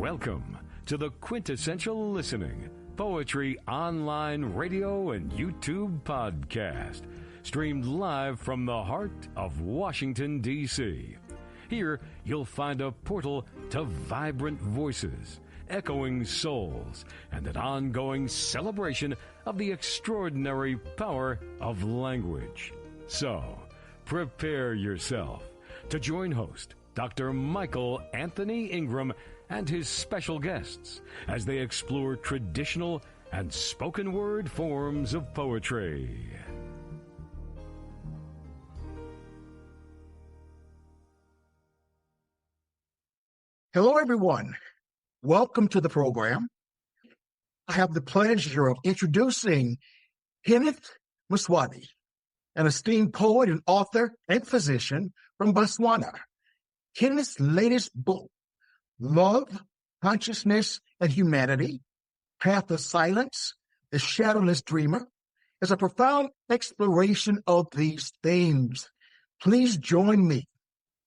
Welcome to the quintessential listening poetry online radio and YouTube podcast, streamed live from the heart of Washington, D.C. Here, you'll find a portal to vibrant voices, echoing souls, and an ongoing celebration of the extraordinary power of language. So, prepare yourself to join host Dr. Michael Anthony Ingram and his special guests as they explore traditional and spoken word forms of poetry. Hello, everyone. Welcome to the program. I have the pleasure of introducing Kenneth Maswabi, an esteemed poet and author and physician from Botswana. Kenneth's latest book, Love, Consciousness, and Humanity, Path of Silence, The Shadowless Dreamer, is a profound exploration of these themes. Please join me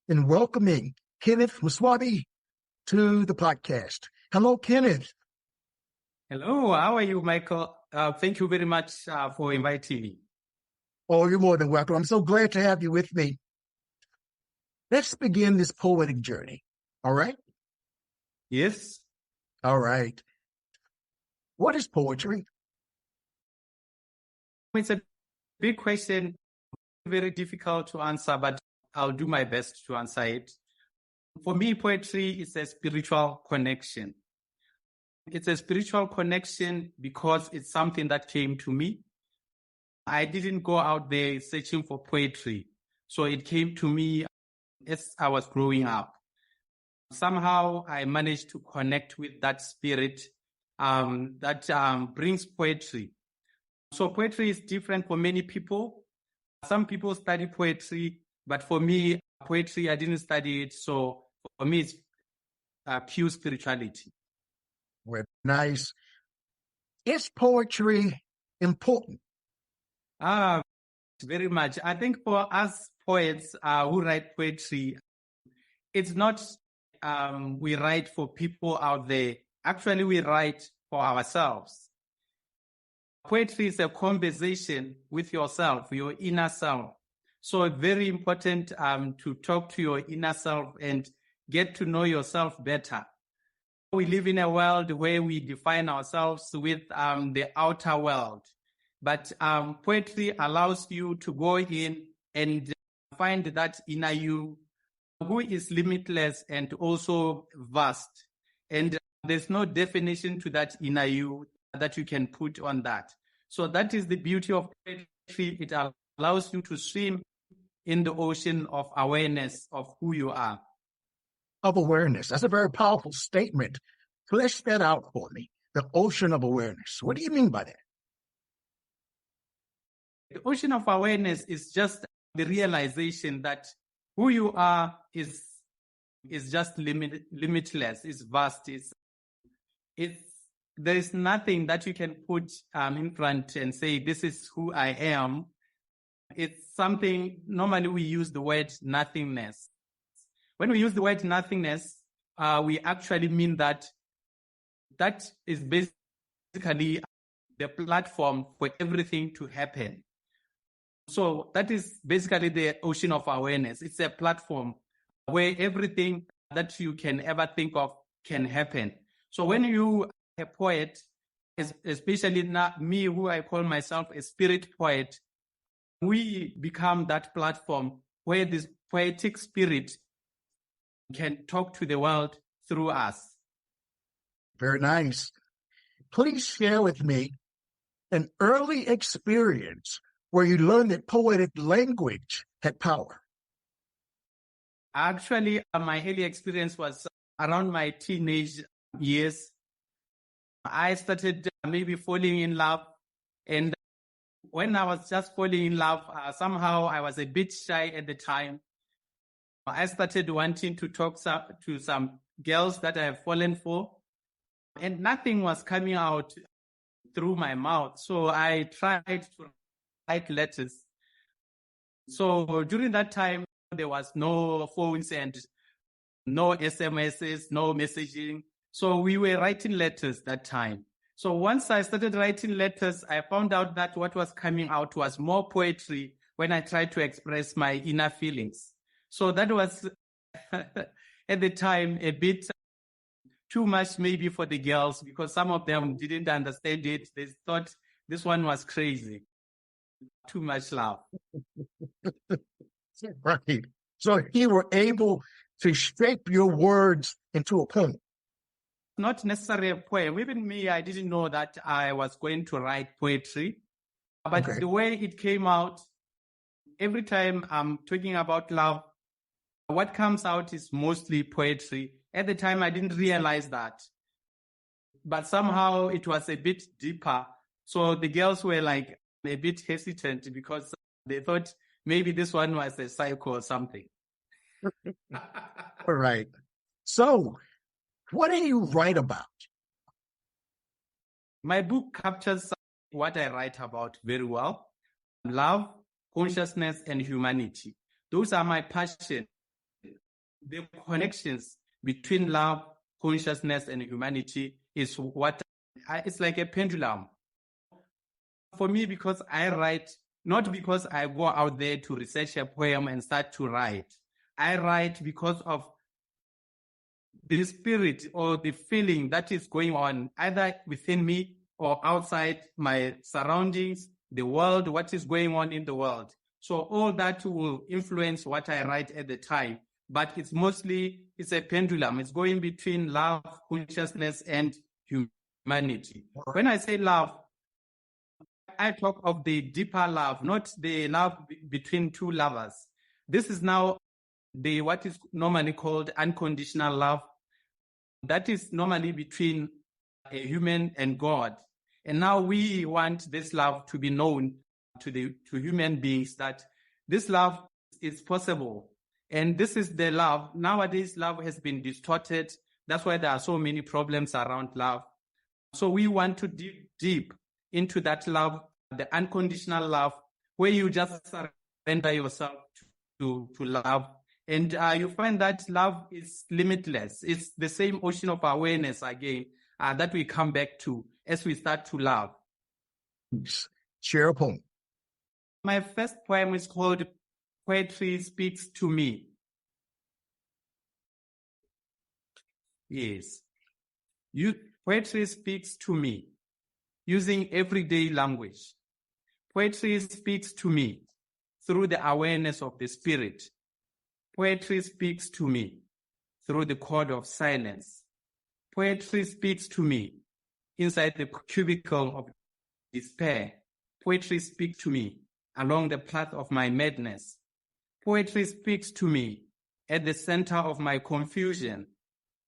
in welcoming Kenneth Maswabi to the podcast. Hello, Kenneth. Hello, how are you, Michael? Thank you very much for inviting me. Oh, you're more than welcome. I'm so glad to have you with me. Let's begin this poetic journey. All right? Yes. All right. What is poetry? It's a big question, very difficult to answer, but I'll do my best to answer it. For me, poetry is a spiritual connection. It's a spiritual connection because it's something that came to me. I didn't go out there searching for poetry. So it came to me as I was growing up. Somehow I managed to connect with that spirit that brings poetry. So poetry is different for many people. Some people study poetry, but for me, poetry, I didn't study it. So for me, it's pure spirituality. Well, nice. Is poetry important? Very much. I think for us poets who write poetry, it's not we write for people out there. Actually, we write for ourselves. Poetry is a conversation with yourself, your inner self. So it's very important to talk to your inner self and get to know yourself better. We live in a world where we define ourselves with the outer world. But poetry allows you to go in and find that inner you who is limitless and also vast. And there's no definition to that inner you that you can put on that. So that is the beauty of poetry. It allows you to swim in the ocean of awareness of who you are. Of awareness. That's a very powerful statement. Flesh that out for me. The ocean of awareness. What do you mean by that? The ocean of awareness is just the realization that who you are is just limitless, is vast, there is nothing that you can put in front and say, this is who I am. It's something, normally we use the word nothingness. When we use the word nothingness, we actually mean that is basically the platform for everything to happen. So that is basically the ocean of awareness. It's a platform where everything that you can ever think of can happen. So when you are a poet, especially not me, who I call myself a spirit poet, we become that platform where this poetic spirit can talk to the world through us. Very nice. Please share with me an early experience where you learned that poetic language had power. Actually, my early experience was around my teenage years. I started maybe falling in love. And when I was just falling in love, somehow I was a bit shy at the time. I started wanting to talk to some girls that I have fallen for. And nothing was coming out through my mouth. So I tried to write letters. So during that time, there was no phones and no SMSs, no messaging. So we were writing letters that time. So once I started writing letters, I found out that what was coming out was more poetry when I tried to express my inner feelings. So that was at the time a bit too much maybe for the girls, because some of them didn't understand it. They thought this one was crazy. Too much love. Right. So you were able to shape your words into a poem. Not necessarily a poem. Even me, I didn't know that I was going to write poetry. But Okay. the way it came out, every time I'm talking about love, what comes out is mostly poetry. At the time, I didn't realize that. But somehow it was a bit deeper. So the girls were like a bit hesitant because they thought maybe this one was a psycho or something. All right. So what do you write about? My book captures what I write about very well. Love, consciousness, and humanity. Those are my passion. The connections between love, consciousness, and humanity is what it's like a pendulum. For me, because I write, not because I go out there to research a poem and start to write. I write because of the spirit or the feeling that is going on either within me or outside my surroundings, the world, what is going on in the world. So all that will influence what I write at the time. But it's a pendulum. It's going between love, consciousness, and humanity. When I say love, I talk of the deeper love, not the love between two lovers. This is now what is normally called unconditional love. That is normally between a human and God. And now we want this love to be known to human beings, that this love is possible. And this is the love. Nowadays, love has been distorted. That's why there are so many problems around love. So we want to dig deep into that love, the unconditional love, where you just surrender yourself to love. And you find that love is limitless. It's the same ocean of awareness again that we come back to as we start to love. Share a poem. My first poem is called Poetry Speaks to Me. Yes. Poetry speaks to me using everyday language. Poetry speaks to me through the awareness of the spirit. Poetry speaks to me through the chord of silence. Poetry speaks to me inside the cubicle of despair. Poetry speaks to me along the path of my madness. Poetry speaks to me at the center of my confusion.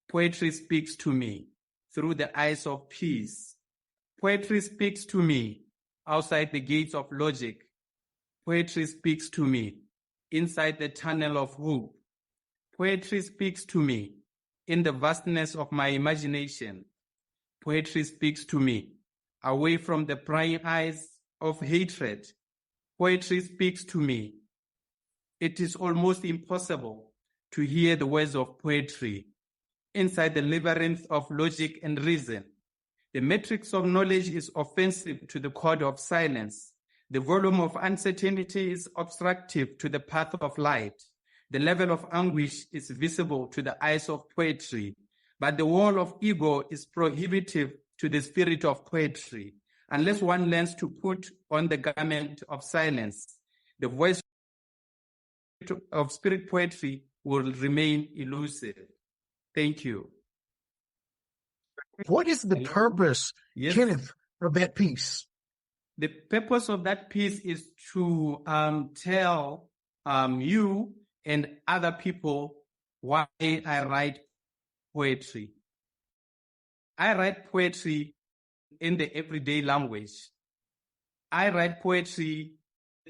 Poetry speaks to me through the eyes of peace. Poetry speaks to me outside the gates of logic. Poetry speaks to me inside the tunnel of hope. Poetry speaks to me in the vastness of my imagination. Poetry speaks to me away from the prying eyes of hatred. Poetry speaks to me. It is almost impossible to hear the words of poetry inside the labyrinth of logic and reason. The matrix of knowledge is offensive to the chord of silence. The volume of uncertainty is obstructive to the path of light. The level of anguish is visible to the eyes of poetry, but the wall of ego is prohibitive to the spirit of poetry. Unless one learns to put on the garment of silence, the voice of spirit poetry will remain elusive. Thank you. What is the purpose, Yes. Kenneth, of that piece? The purpose of that piece is to tell you and other people why I write poetry. I write poetry in the everyday language. I write poetry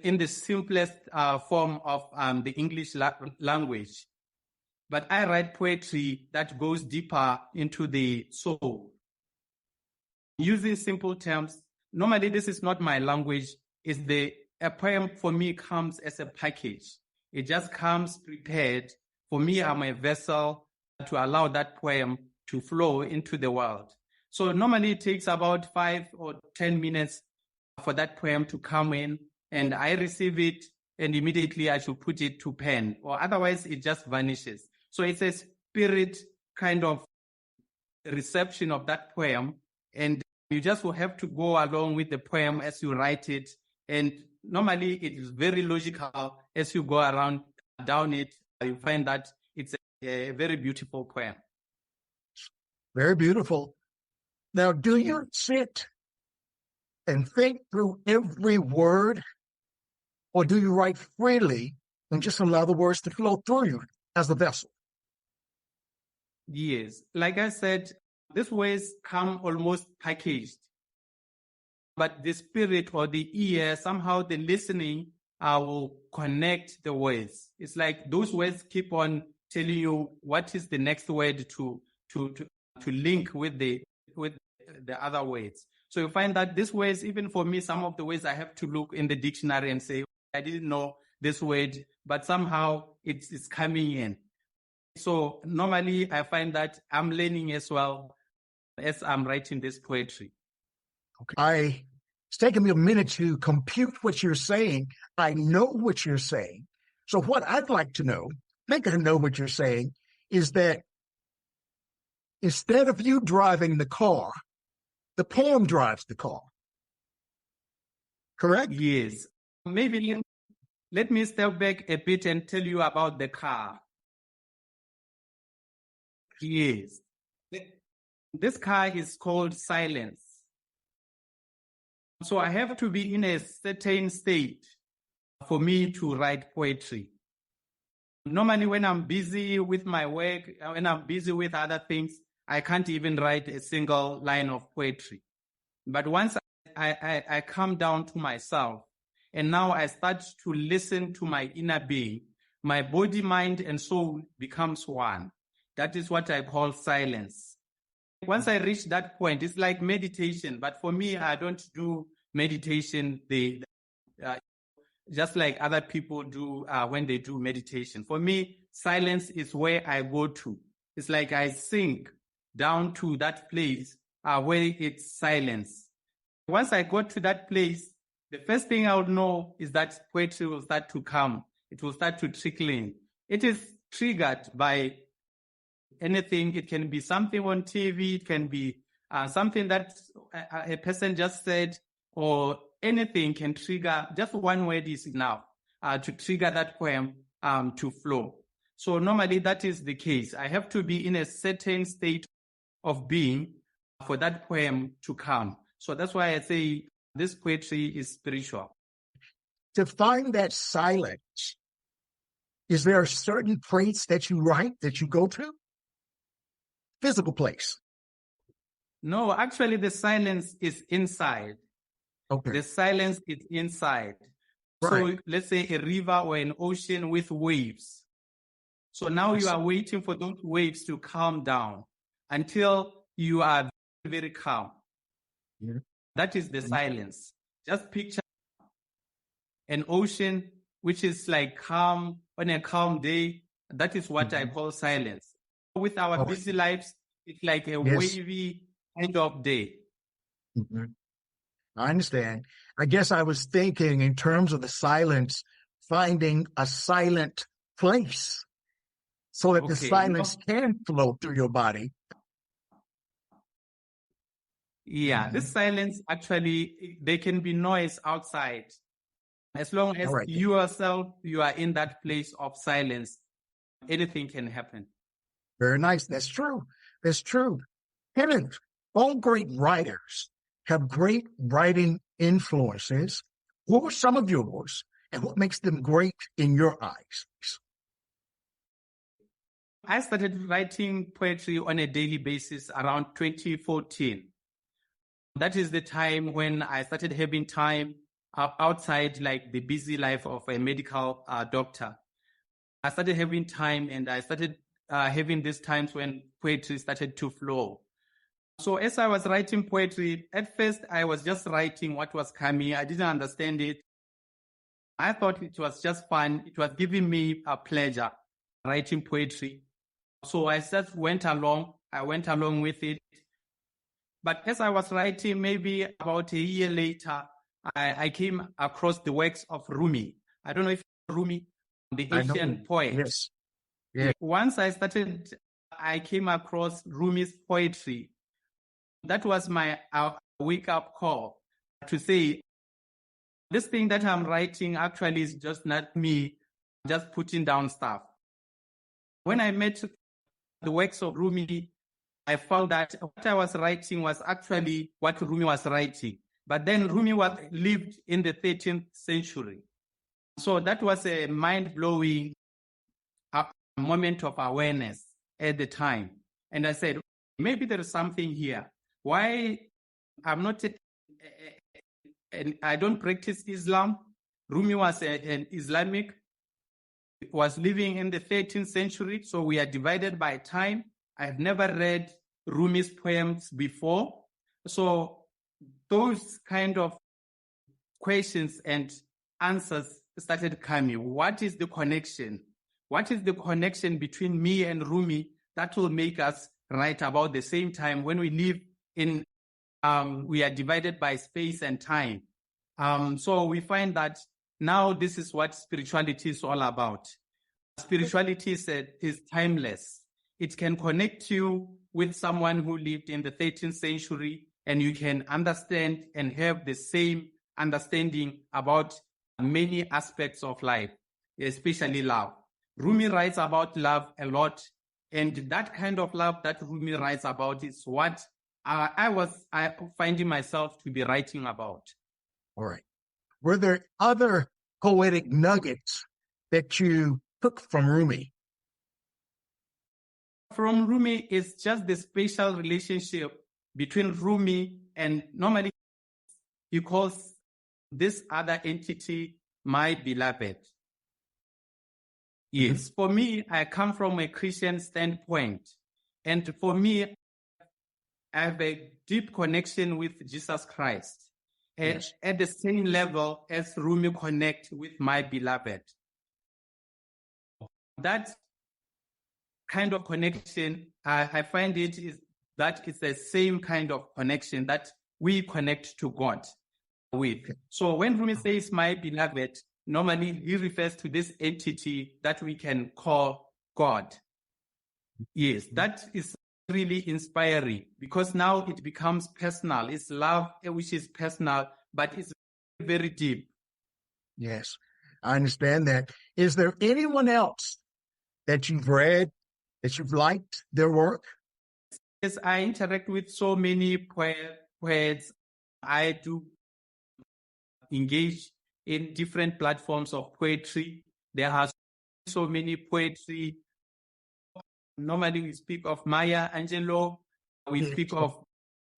in the simplest form of the English language. But I write poetry that goes deeper into the soul. Using simple terms, normally this is not my language. A poem for me comes as a package. It just comes prepared. For me, I'm a vessel to allow that poem to flow into the world. So normally it takes about 5 or 10 minutes for that poem to come in, and I receive it, and immediately I should put it to pen, or otherwise it just vanishes. So it's a spirit kind of reception of that poem, and you just will have to go along with the poem as you write it. And normally it is very logical. As you go around down it, you find that it's a very beautiful poem. Very beautiful. Now, do you sit and think through every word, or do you write freely and just allow the words to flow through you as a vessel? Yes. Like I said, these words come almost packaged. But the spirit or the ear, somehow the listening will connect the words. It's like those words keep on telling you what is the next word to link with the other words. So you find that these words, even for me, some of the words I have to look in the dictionary and say, I didn't know this word, but somehow it's coming in. So normally I find that I'm learning as well as I'm writing this poetry. Okay. It's taken me a minute to compute what you're saying. I know what you're saying. So what I'd like to know, think I know what you're saying, is that instead of you driving the car, the poem drives the car. Correct? Yes. Maybe let me step back a bit and tell you about the car. Yes. This car is called silence. So I have to be in a certain state for me to write poetry. Normally when I'm busy with my work, when I'm busy with other things, I can't even write a single line of poetry. But once I come down to myself, and now I start to listen to my inner being, my body, mind, and soul becomes one. That is what I call silence. Once I reach that point, it's like meditation. But for me, I don't do meditation just like other people do when they do meditation. For me, silence is where I go to. It's like I sink down to that place where it's silence. Once I go to that place, the first thing I would know is that poetry will start to come. It will start to trickle in. It is triggered by anything. It can be something on TV. It can be something that a person just said, or anything can trigger. Just one word is enough to trigger that poem to flow. So normally that is the case. I have to be in a certain state of being for that poem to come. So that's why I say this poetry is spiritual. To find that silence, is there a certain place that you write, that you go to? Physical place? No, actually the silence is inside. Okay. The silence is inside. Right. So let's say a river or an ocean with waves. So now you are waiting for those waves to calm down until you are very, very calm. Yeah. That is the silence. Just picture an ocean which is like calm on a calm day. That is what I call silence. With our busy lives, it's like a wavy kind of day. Mm-hmm. I understand. I guess I was thinking in terms of the silence, finding a silent place so that the silence can flow through your body. Yeah, this silence, actually, there can be noise outside. As long as you yourself, you are in that place of silence, anything can happen. Very nice. That's true. That's true. Kenneth, all great writers have great writing influences. What were some of yours, and what makes them great in your eyes? I started writing poetry on a daily basis around 2014. That is the time when I started having time outside like the busy life of a medical doctor. I started having time, and I started having these times when poetry started to flow. So as I was writing poetry, at first I was just writing what was coming. I didn't understand it. I thought it was just fun. It was giving me a pleasure writing poetry. So I just went along. I went along with it. But as I was writing, maybe about a year later, I came across the works of Rumi. I don't know if Rumi, the Asian poet. Yes. Yeah. Once I came across Rumi's poetry. That was my wake-up call to say, this thing that I'm writing actually is just not me just putting down stuff. When I met the works of Rumi, I found that what I was writing was actually what Rumi was writing. But then Rumi lived in the 13th century. So that was a mind-blowing moment of awareness at the time. And I said, maybe there is something here. Why I'm not, I don't practice Islam. Rumi was an Islamic, was living in the 13th century. So we are divided by time. I've never read Rumi's poems before. So those kind of questions and answers started coming. What is the connection? What is the connection between me and Rumi that will make us write about the same time when we live in, we are divided by space and time. So we find that now this is what spirituality is all about. Spirituality is timeless. It can connect you with someone who lived in the 13th century, and you can understand and have the same understanding about many aspects of life, especially love. Rumi writes about love a lot, and that kind of love that Rumi writes about is what I finding myself to be writing about. All right. Were there other poetic nuggets that you took from Rumi? From Rumi, it's just the special relationship between Rumi and normally he calls this other entity my beloved. Yes, for me, I come from a Christian standpoint. And for me, I have a deep connection with Jesus Christ. And at the same level as Rumi connect with my beloved. That kind of connection, I find it's the same kind of connection that we connect to God with. So when Rumi says my beloved, normally he refers to this entity that we can call God. Yes, that is really inspiring because now it becomes personal. It's love which is personal, but it's very deep. Yes, I understand that. Is there anyone else that you've read, that you've liked their work? Yes, I interact with so many poets. I do engage in different platforms of poetry. There are so many poetry. Normally we speak of Maya Angelou. We speak of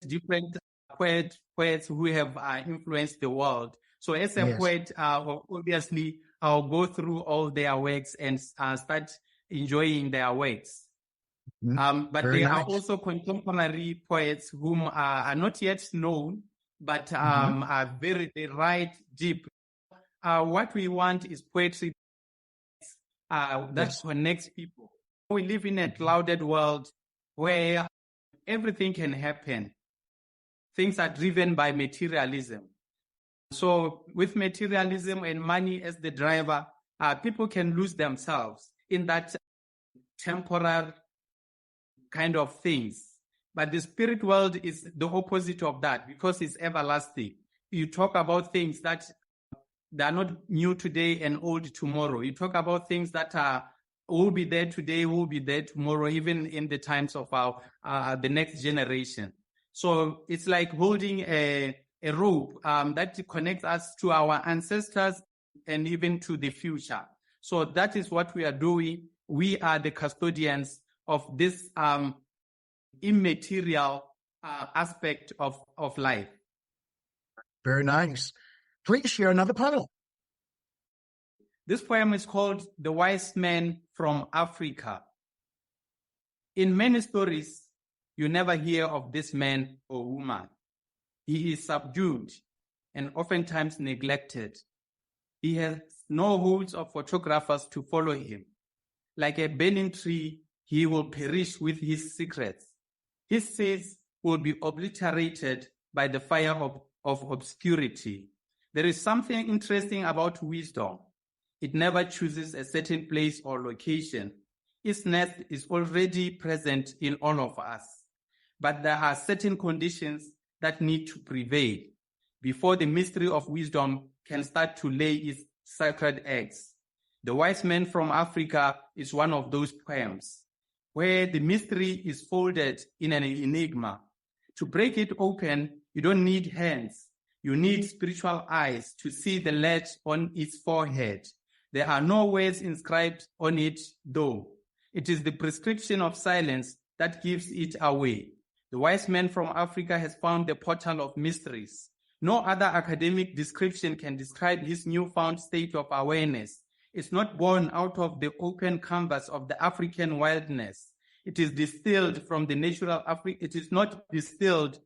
different poets who have influenced the world. So as a poet, obviously, I'll go through all their works and start enjoying their works. But there are also contemporary poets whom are not yet known, but they write deep. What we want is poetry that connects people. We live in a clouded world where everything can happen. Things are driven by materialism. So with materialism and money as the driver, people can lose themselves in that temporary kind of things. But the spirit world is the opposite of that because it's everlasting. You talk about things that are not new today and old tomorrow. You talk about things that will be there today, will be there tomorrow, even in the times of the next generation. So it's like holding a rope that connects us to our ancestors and even to the future. So that is what we are doing. We are the custodians of this immaterial aspect of life. Very nice. Please share another poem. This poem is called The Wise Man from Africa. In many stories, you never hear of this man or woman. He is subdued and oftentimes neglected. He has no holds of photographers to follow him. Like a burning tree, he will perish with his secrets. His sins will be obliterated by the fire of obscurity. There is something interesting about wisdom. It never chooses a certain place or location. Its nest is already present in all of us. But there are certain conditions that need to prevail before the mystery of wisdom can start to lay its sacred eggs. The Wise Man from Africa is one of those poems, where the mystery is folded in an enigma. To break it open, you don't need hands. You need spiritual eyes to see the latch on its forehead. There are no words inscribed on it, though. It is the prescription of silence that gives it away. The Wise Man from Africa has found the portal of mysteries. No other academic description can describe his newfound state of awareness. It's not born out of the open canvas of the African wilderness. It is distilled from the natural It is not distilled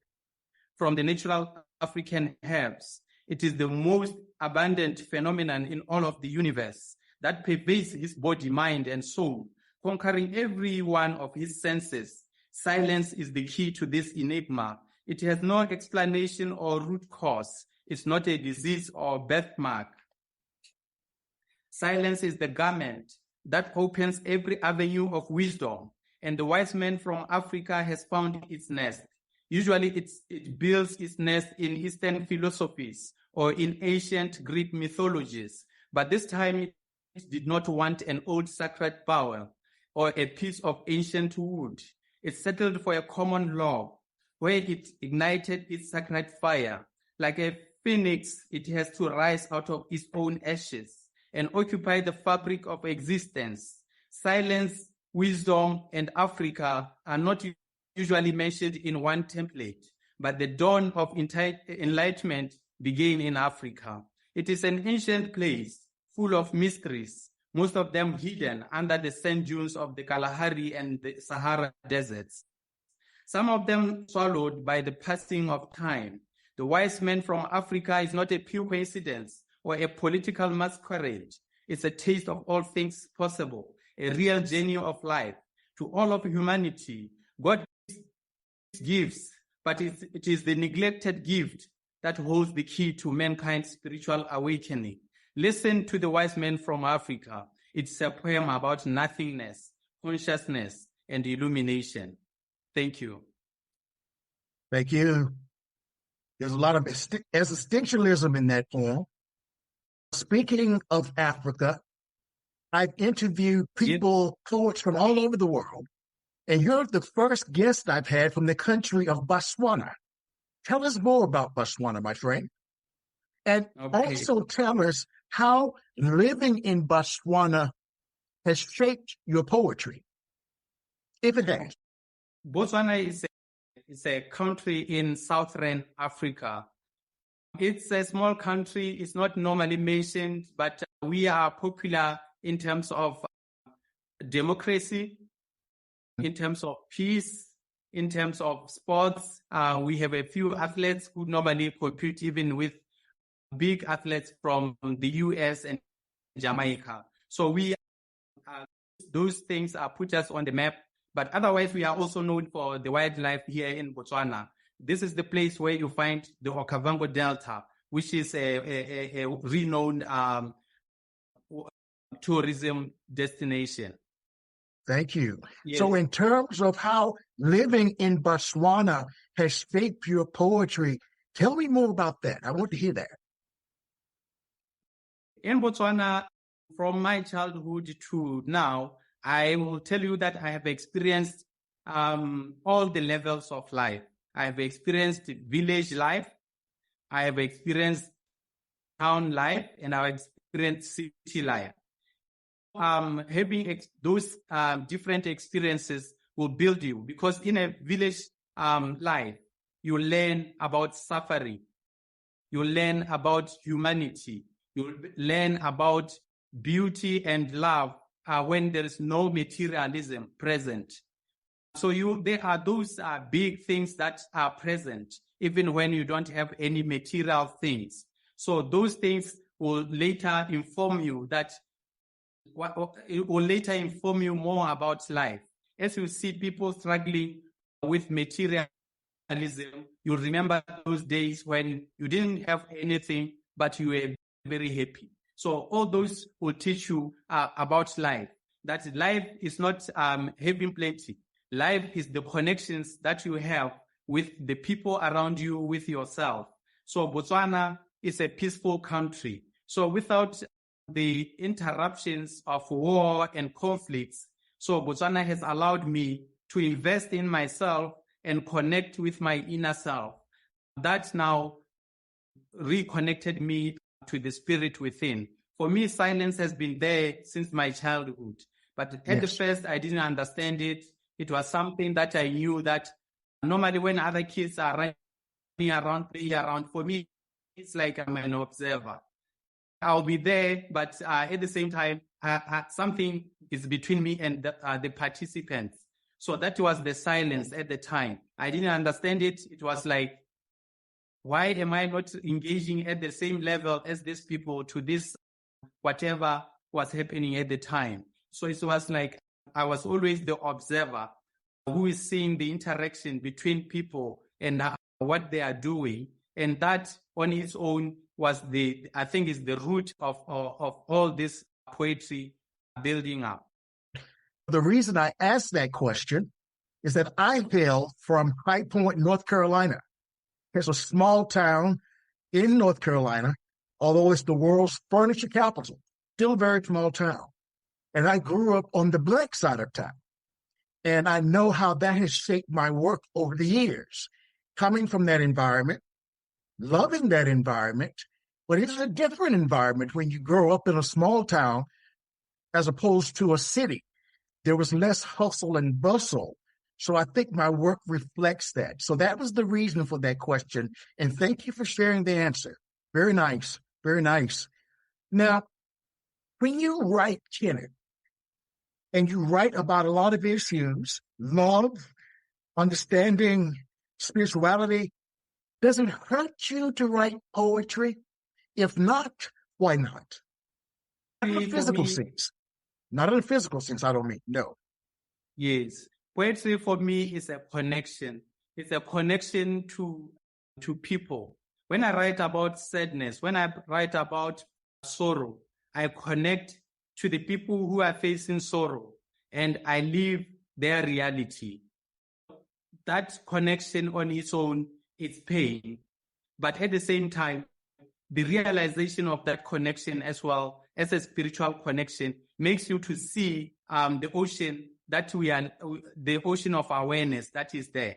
from the natural African herbs. It is the most abundant phenomenon in all of the universe that pervades his body, mind, and soul, conquering every one of his senses. Silence is the key to this enigma. It has no explanation or root cause. It's not a disease or birthmark. Silence is the garment that opens every avenue of wisdom, and the Wise Man from Africa has found its nest. Usually it builds its nest in Eastern philosophies or in ancient Greek mythologies, but this time it did not want an old sacred bowl or a piece of ancient wood. It settled for a common law, where it ignited its sacred fire. Like a phoenix, it has to rise out of its own ashes and occupy the fabric of existence. Silence, wisdom, and Africa are not usually mentioned in one template, but the dawn of enlightenment began in Africa. It is an ancient place full of mysteries, most of them hidden under the sand dunes of the Kalahari and the Sahara deserts. Some of them swallowed by the passing of time. The Wise Man from Africa is not a pure coincidence or a political masquerade. It's a taste of all things possible, a real journey of life. To all of humanity, God gives, but it is the neglected gift that holds the key to mankind's spiritual awakening. Listen to the Wise Man from Africa. It's a poem about nothingness, consciousness, and illumination. Thank you. Thank you. There's a lot of existentialism in that poem. Speaking of Africa, I've interviewed people, poets from all over the world, and you're the first guest I've had from the country of Botswana. Tell us more about Botswana, my friend. And also tell us how living in Botswana has shaped your poetry, if it has. Botswana is a country in southern Africa. It's a small country. It's not normally mentioned, but we are popular in terms of democracy, in terms of peace, in terms of sports. We have a few athletes who normally compete even with big athletes from the US and Jamaica. So those things put us on the map. But otherwise, we are also known for the wildlife here in Botswana. This is the place where you find the Okavango Delta, which is a renowned tourism destination. Thank you. Yes. So in terms of how living in Botswana has shaped your poetry, tell me more about that. I want to hear that. In Botswana, from my childhood to now, I will tell you that I have experienced all the levels of life. I have experienced village life, I have experienced town life, and I have experienced city life. Having those different experiences will build you, because in a village life, you learn about suffering, you learn about humanity, you learn about beauty and love when there is no materialism present. So there are those big things that are present, even when you don't have any material things. So those things will later inform you it will later inform you more about life. As you see people struggling with materialism. You remember those days when you didn't have anything, but you were very happy. So all those will teach you about life. That life is not having plenty. Life is the connections that you have with the people around you, with yourself. So Botswana is a peaceful country. So without the interruptions of war and conflicts, so Botswana has allowed me to invest in myself and connect with my inner self. That now reconnected me to the spirit within. For me, silence has been there since my childhood. But at the first, I didn't understand it. It was something that I knew that normally when other kids are running around, playing around, for me, it's like I'm an observer. I'll be there, but at the same time, something is between me and the participants. So that was the silence at the time. I didn't understand it. It was like, why am I not engaging at the same level as these people to this, whatever was happening at the time? So it was like, I was always the observer who is seeing the interaction between people and what they are doing. And that on its own was I think is the root of all this poetry building up. The reason I asked that question is that I hail from High Point, North Carolina. It's a small town in North Carolina, although it's the world's furniture capital, still a very small town. And I grew up on the Black side of town. And I know how that has shaped my work over the years, coming from that environment, loving that environment, but it's a different environment when you grow up in a small town as opposed to a city. There was less hustle and bustle. So I think my work reflects that. So that was the reason for that question. And thank you for sharing the answer. Very nice. Very nice. Now, when you write, Kenneth, and you write about a lot of issues, love, understanding spirituality, does it hurt you to write poetry? If not, why not? Not in a physical sense. Not in a physical sense, I don't mean, no. Yes. Poetry for me is a connection. It's a connection to people. When I write about sadness, when I write about sorrow, I connect to the people who are facing sorrow and I live their reality. That connection on its own is pain. But at the same time, the realization of that connection as well as a spiritual connection makes you to see the ocean that we are, the ocean of awareness that is there.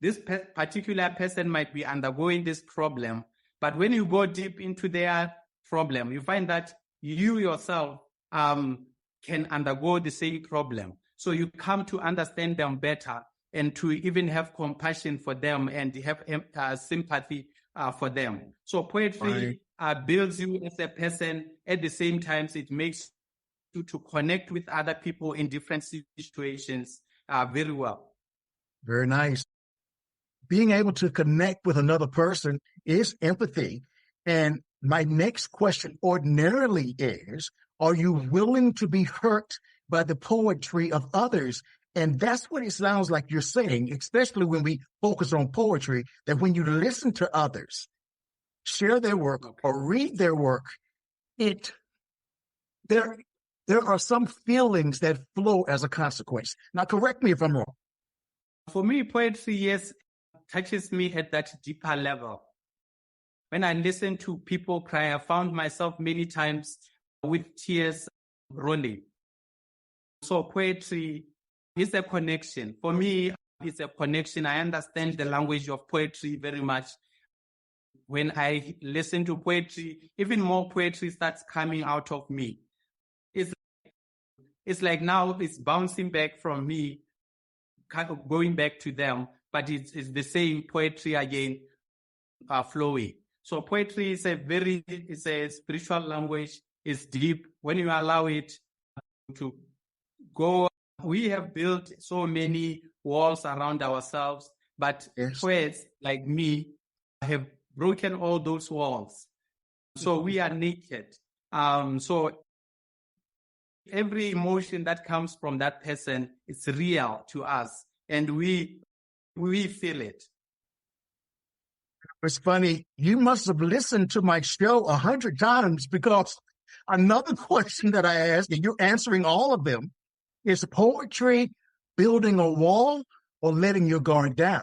This particular person might be undergoing this problem, but when you go deep into their problem, you find that you yourself can undergo the same problem. So you come to understand them better and to even have compassion for them and have sympathy for them. So poetry builds you as a person. At the same time, it makes you to connect with other people in different situations very well. Very nice. Being able to connect with another person is empathy. And my next question ordinarily is, are you willing to be hurt by the poetry of others? And that's what it sounds like you're saying, especially when we focus on poetry, that when you listen to others, share their work or read their work, there are some feelings that flow as a consequence. Now, correct me if I'm wrong. For me, poetry, yes, touches me at that deeper level. When I listen to people cry, I found myself many times with tears rolling. So poetry is a connection. For me, it's a connection. I understand the language of poetry very much. When I listen to poetry, even more poetry starts coming out of me. It's like now it's bouncing back from me, kind of going back to them, but it's the same poetry again flowing. So poetry is it's a spiritual language. It's deep. When you allow it to go, we have built so many walls around ourselves, but poets like me have broken all those walls. So we are naked. So every emotion that comes from that person is real to us. And we we feel it. It's funny. You must have listened to my show 100 times, because another question that I ask, and you're answering all of them, is poetry building a wall or letting your guard down?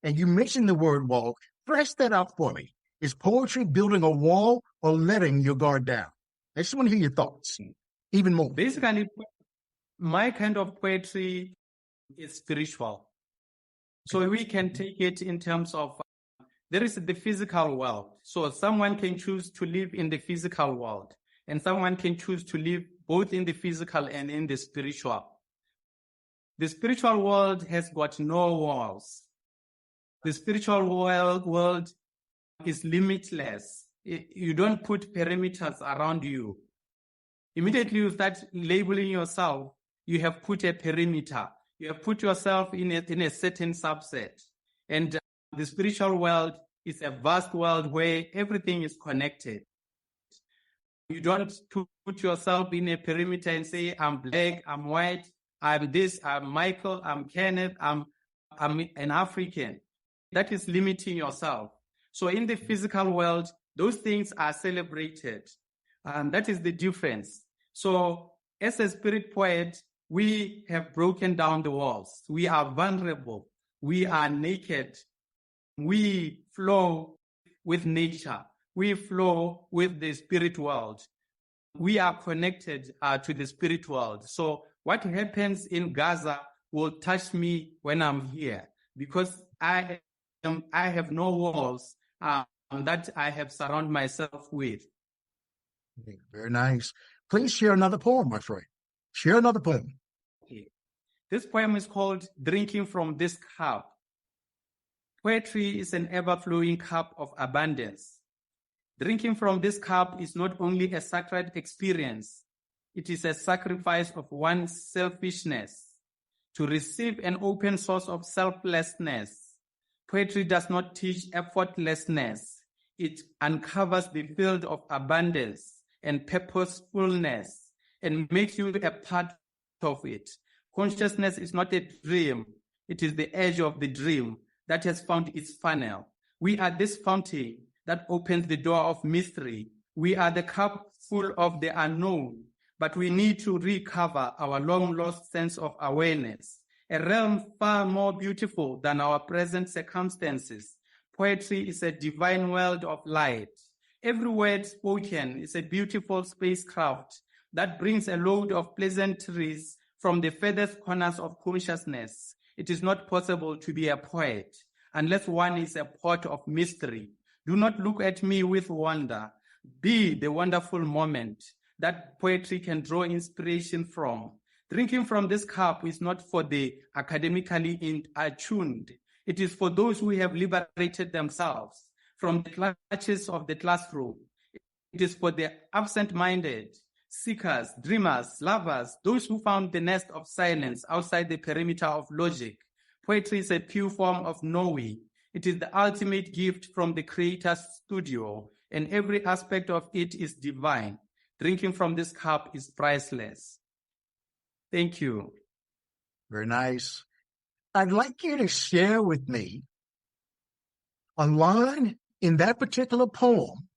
And you mentioned the word wall. Flesh that out for me. Is poetry building a wall or letting your guard down? I just want to hear your thoughts even more. Basically, my kind of poetry is spiritual. So we can take it in terms of, there is the physical world. So someone can choose to live in the physical world, and someone can choose to live both in the physical and in the spiritual. The spiritual world has got no walls. The spiritual world is limitless. You don't put perimeters around you. Immediately you start labeling yourself, you have put a perimeter. You have put yourself in a certain subset. And the spiritual world is a vast world where everything is connected. You don't put yourself in a perimeter and say, I'm black, I'm white, I'm this, I'm Michael, I'm Kenneth, I'm an African. That is limiting yourself. So in the physical world, those things are celebrated. That is the difference. So as a spirit poet, we have broken down the walls. We are vulnerable. We are naked. We flow with nature. We flow with the spirit world. We are connected to the spirit world. So what happens in Gaza will touch me when I'm here, because I have no walls that I have surrounded myself with. Very nice. Please share another poem, my friend. Share another poem. Okay. This poem is called Drinking from This Cup. Poetry is an ever-flowing cup of abundance. Drinking from this cup is not only a sacred experience, it is a sacrifice of one's selfishness to receive an open source of selflessness. Poetry does not teach effortlessness. It uncovers the field of abundance and purposefulness and makes you a part of it. Consciousness is not a dream. It is the edge of the dream that has found its funnel. We are this fountain that opens the door of mystery. We are the cup full of the unknown, but we need to recover our long-lost sense of awareness, a realm far more beautiful than our present circumstances. Poetry is a divine world of light. Every word spoken is a beautiful spacecraft that brings a load of pleasantries from the furthest corners of consciousness. It is not possible to be a poet unless one is a poet of mystery. Do not look at me with wonder. Be the wonderful moment that poetry can draw inspiration from. Drinking from this cup is not for the academically attuned. It is for those who have liberated themselves from the clutches of the classroom. It is for the absent-minded, seekers, dreamers, lovers, those who found the nest of silence outside the perimeter of logic. Poetry is a pure form of knowing. It is the ultimate gift from the Creator's studio, and every aspect of it is divine. Drinking from this cup is priceless. Thank you. Very nice. I'd like you to share with me a line in that particular poem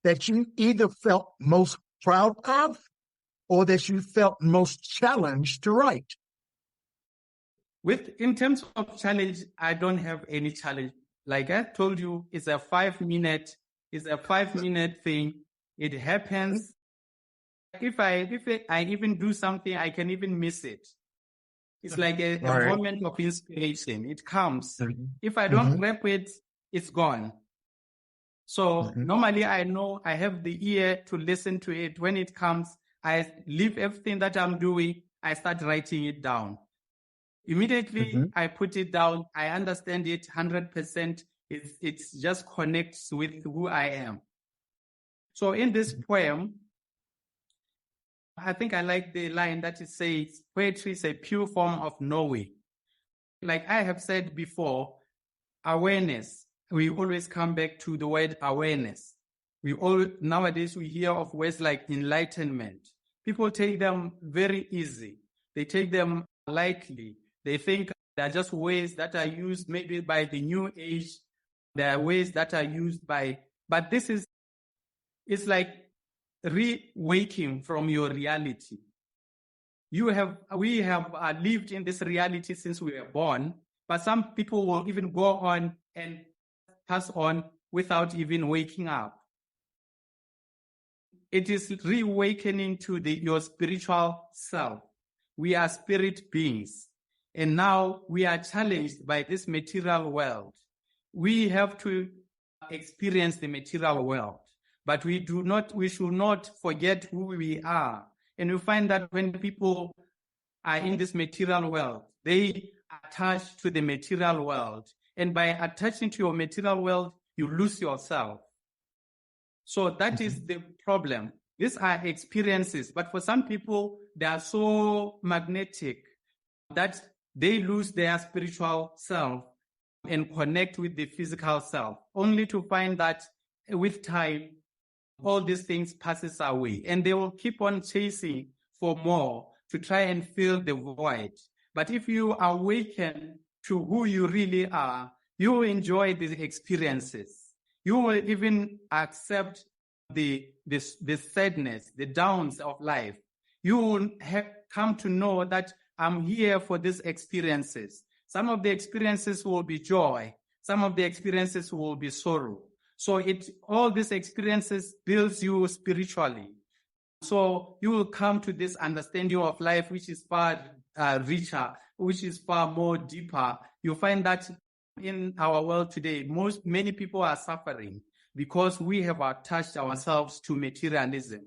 that you either felt most proud of or that you felt most challenged to write. In terms of challenge, I don't have any challenge. Like I told you, it's a 5-minute thing. It happens. If I even do something, I can even miss it. It's like a moment of inspiration. It comes. Mm-hmm. If I don't grab it, it's gone. So normally I know I have the ear to listen to it. When it comes, I leave everything that I'm doing. I start writing it down. Immediately I put it down. I understand it 100%. It just connects with who I am. So in this poem, I think I like the line that it says, poetry is a pure form of knowing. Like I have said before, awareness. We always come back to the word awareness. Nowadays we hear of words like enlightenment. People take them very easy. They take them lightly. They think There are just ways that are used maybe by the new age. There are ways that are used by, but it's like re-waking from your reality. We have lived in this reality since we were born, but some people will even go on and pass on without even waking up. It is reawakening to your spiritual self. We are spirit beings, and now we are challenged by this material world. We have to experience the material world, but we should not forget who we are. And you find that when people are in this material world, they attach to the material world. And by attaching to your material world, you lose yourself. So that is the problem. These are experiences, but for some people, they are so magnetic that they lose their spiritual self and connect with the physical self, only to find that with time, all these things passes away, and they will keep on chasing for more to try and fill the void. But if you awaken to who you really are, you will enjoy these experiences. You will even accept the sadness, the downs of life. You will come to know that I'm here for these experiences. Some of the experiences will be joy. Some of the experiences will be sorrow. So all these experiences builds you spiritually. So you will come to this understanding of life, which is far richer, which is far more deeper. You find that in our world today, many people are suffering because we have attached ourselves to materialism.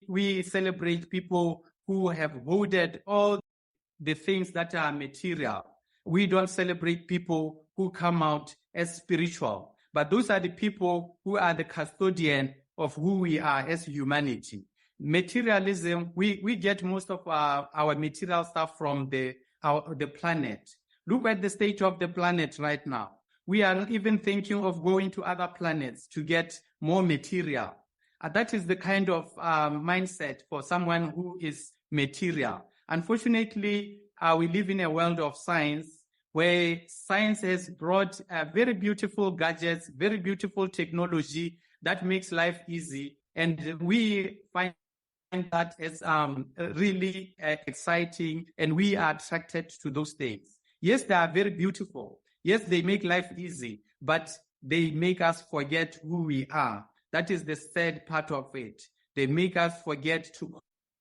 We celebrate people who have hoarded all the things that are material. We don't celebrate people who come out as spiritual. But those are the people who are the custodian of who we are as humanity. Materialism, we get most of our material stuff from the planet. Look at the state of the planet right now. We are even thinking of going to other planets to get more material. That is the kind of mindset for someone who is material. Unfortunately, we live in a world of science where science has brought very beautiful gadgets, very beautiful technology that makes life easy. And we find that as really exciting, and we are attracted to those things. Yes, they are very beautiful. Yes, they make life easy, but they make us forget who we are. That is the sad part of it. They make us forget to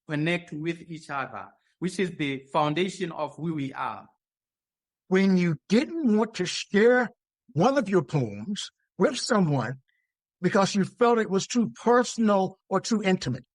connect with each other, which is the foundation of who we are. When you didn't want to share one of your poems with someone because you felt it was too personal or too intimate?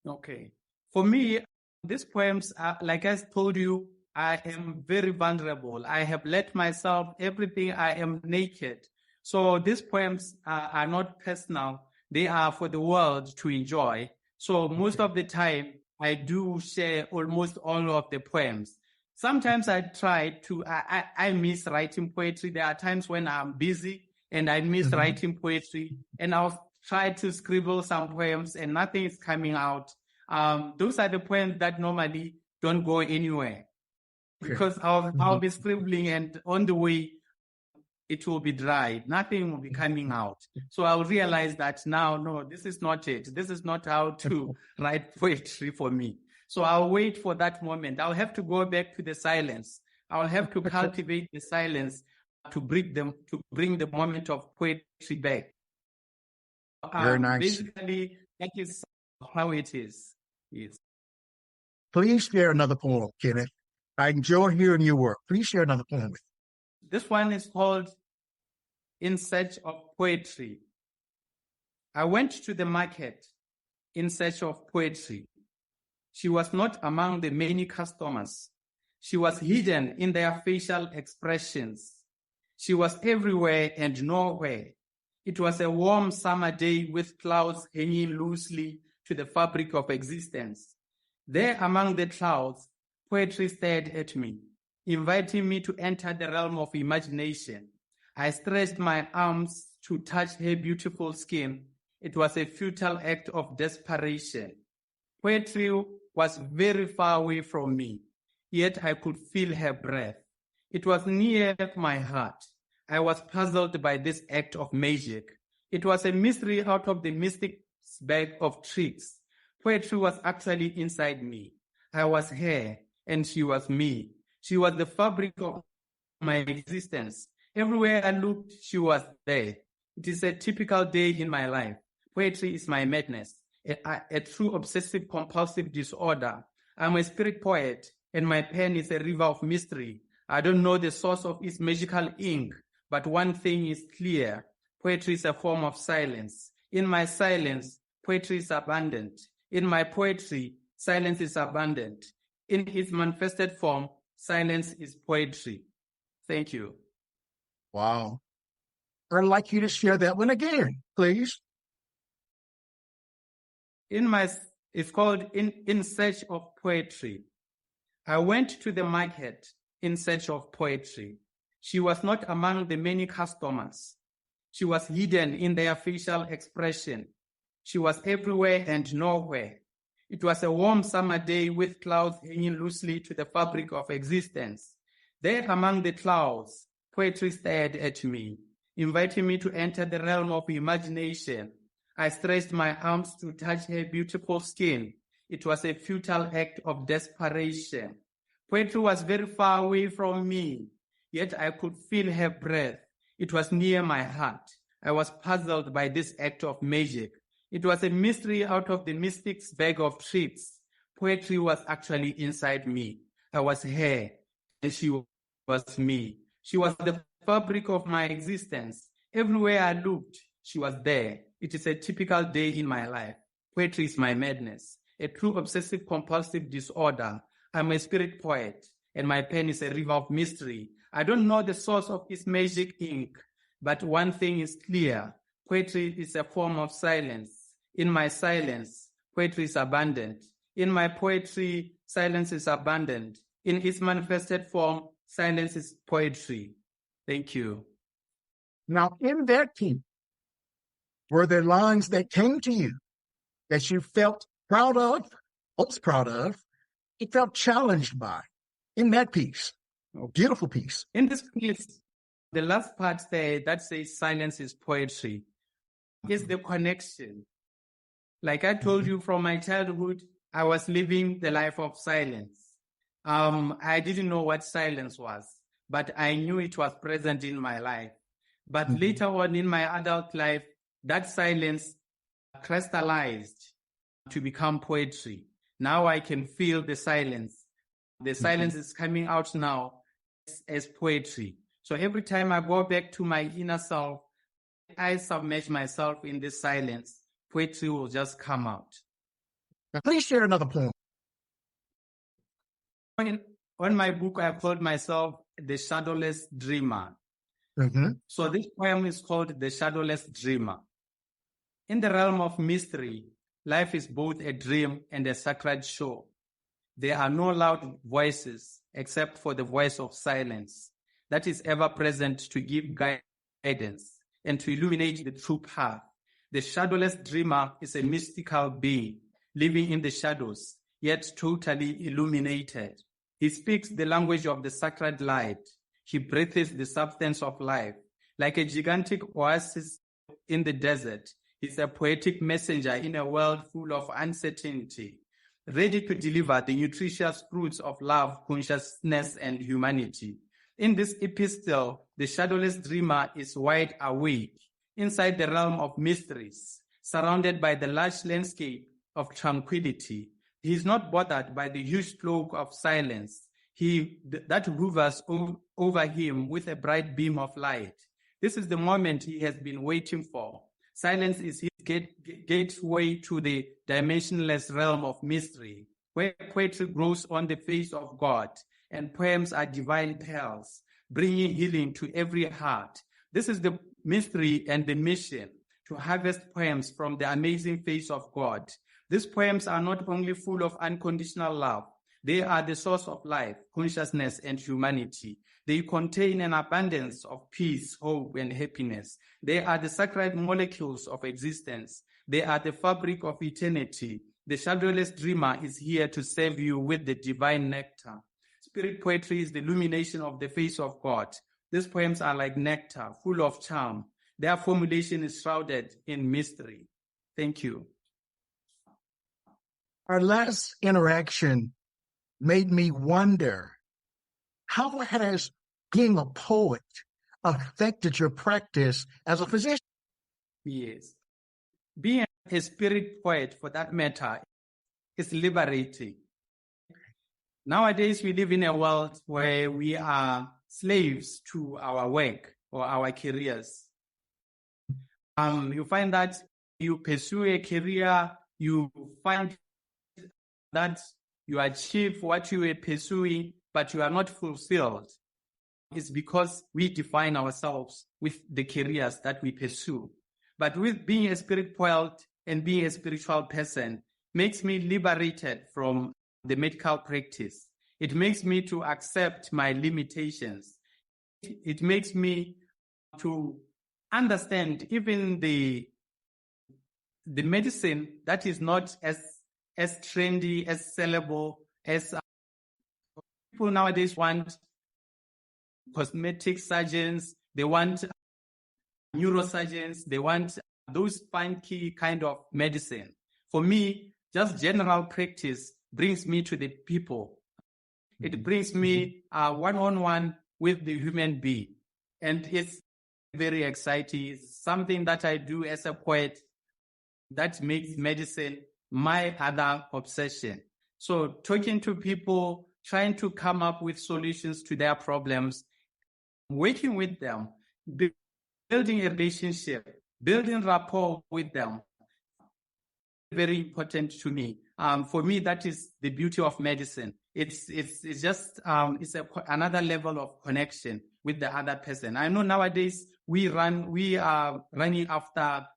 Okay. For me, these poems are, like I told you, I am very vulnerable. I have let myself everything. I am naked. So these poems are not personal. They are for the world to enjoy. So most of the time, I do share almost all of the poems. Sometimes I miss writing poetry. There are times when I'm busy and I miss writing poetry, and I'll try to scribble some poems and nothing is coming out. Those are the poems that normally don't go anywhere because I'll be scribbling, and on the way, it will be dry. Nothing will be coming out. So I'll realize that now, no, this is not it. This is not how to write poetry for me. So I'll wait for that moment. I'll have to go back to the silence. I'll have to cultivate the silence to bring the moment of poetry back. Very nice. Basically, that is how it is. Yes. Please share another poem, Kenneth. I enjoy hearing your work. Please share another poem with me. This one is called In Search of Poetry. I went to the market in search of poetry. She was not among the many customers. She was hidden in their facial expressions. She was everywhere and nowhere. It was a warm summer day with clouds hanging loosely to the fabric of existence. There among the clouds, poetry stared at me, inviting me to enter the realm of imagination. I stretched my arms to touch her beautiful skin. It was a futile act of desperation. Poetry was very far away from me. yet I could feel her breath. It was near my heart. I was puzzled by this act of magic. It was a mystery out of the mystic's bag of tricks. Poetry was actually inside me. I was her, and she was me. She was the fabric of my existence. Everywhere I looked, she was there. It is a typical day in my life. Poetry is my madness, a true obsessive-compulsive disorder. I'm a spirit poet, and my pen is a river of mystery. I don't know the source of its magical ink, but one thing is clear. Poetry is a form of silence. In my silence, poetry is abundant. In my poetry, silence is abundant. In its manifested form, silence is poetry. Thank you. Wow. I'd like you to share that one again, please. It's called In Search of Poetry. I went to the market in search of poetry. She was not among the many customers. She was hidden in their facial expression. She was everywhere and nowhere. It was a warm summer day with clouds hanging loosely to the fabric of existence. There among the clouds, poetry stared at me, inviting me to enter the realm of imagination. I stretched my arms to touch her beautiful skin. It was a futile act of desperation. Poetry was very far away from me, yet I could feel her breath. It was near my heart. I was puzzled by this act of magic. It was a mystery out of the mystic's bag of tricks. Poetry was actually inside me. I was her, and she was me. She was the fabric of my existence. Everywhere I looked, she was there. It is a typical day in my life. Poetry is my madness, a true obsessive-compulsive disorder. I'm a spirit poet, and my pen is a river of mystery. I don't know the source of its magic ink, but one thing is clear. Poetry is a form of silence. In my silence, poetry is abundant. In my poetry, silence is abundant. In its manifested form, silence is poetry. Thank you. Now, in that piece, were there lines that came to you that you felt proud of, most proud of, you felt challenged by in that piece? Beautiful piece. In this piece, the last part there that says silence is poetry is the connection. Like I told you, from my childhood, I was living the life of silence. I didn't know what silence was, but I knew it was present in my life. But later on in my adult life, that silence crystallized to become poetry. Now I can feel the silence. The silence is coming out now as poetry. So every time I go back to my inner self, I submerge myself in this silence, poetry will just come out. Now, please share another poem. On my book, I've called myself the Shadowless Dreamer. So this poem is called the Shadowless Dreamer. In the realm of mystery, life is both a dream and a sacred show. There are no loud voices except for the voice of silence that is ever present to give guidance and to illuminate the true path. The Shadowless Dreamer is a mystical being living in the shadows, yet totally illuminated. He speaks the language of the sacred light. He breathes the substance of life. Like a gigantic oasis in the desert, he's a poetic messenger in a world full of uncertainty, ready to deliver the nutritious fruits of love, consciousness, and humanity. In this epistle, the Shadowless Dreamer is wide awake inside the realm of mysteries, surrounded by the large landscape of tranquility. He is not bothered by the huge cloak of silence that hovers over him with a bright beam of light. This is the moment he has been waiting for. Silence is his gateway to the dimensionless realm of mystery, where poetry grows on the face of God, and poems are divine pearls, bringing healing to every heart. This is the mystery and the mission, to harvest poems from the amazing face of God. These poems are not only full of unconditional love, they are the source of life, consciousness, and humanity. They contain an abundance of peace, hope, and happiness. They are the sacred molecules of existence. They are the fabric of eternity. The Shadowless Dreamer is here to serve you with the divine nectar. spirit poetry is the illumination of the face of God. These poems are like nectar, full of charm. Their formulation is shrouded in mystery. Thank you. Our last interaction made me wonder, how has being a poet affected your practice as a physician? Yes. Being a spirit poet, for that matter, is liberating. Nowadays, we live in a world where we are slaves to our work or our careers. You find that you pursue a career, you find that you achieve what you were pursuing, but you are not fulfilled. It's because we define ourselves with the careers that we pursue. But with being a spirit poet and being a spiritual person makes me liberated from the medical practice. It makes me to accept my limitations. It makes me to understand even the medicine that is not as trendy, as sellable, as people nowadays want cosmetic surgeons, they want neurosurgeons, they want those funky kind of medicine. For me, just general practice brings me to the people. It brings me one-on-one with the human being. And it's very exciting. It's something that I do as a poet that makes medicine my other obsession. So talking to people, trying to come up with solutions to their problems, working with them, building a relationship, building rapport with them, very important to me. For me, that is the beauty of medicine. It's just another level of connection with the other person. I know nowadays we are running after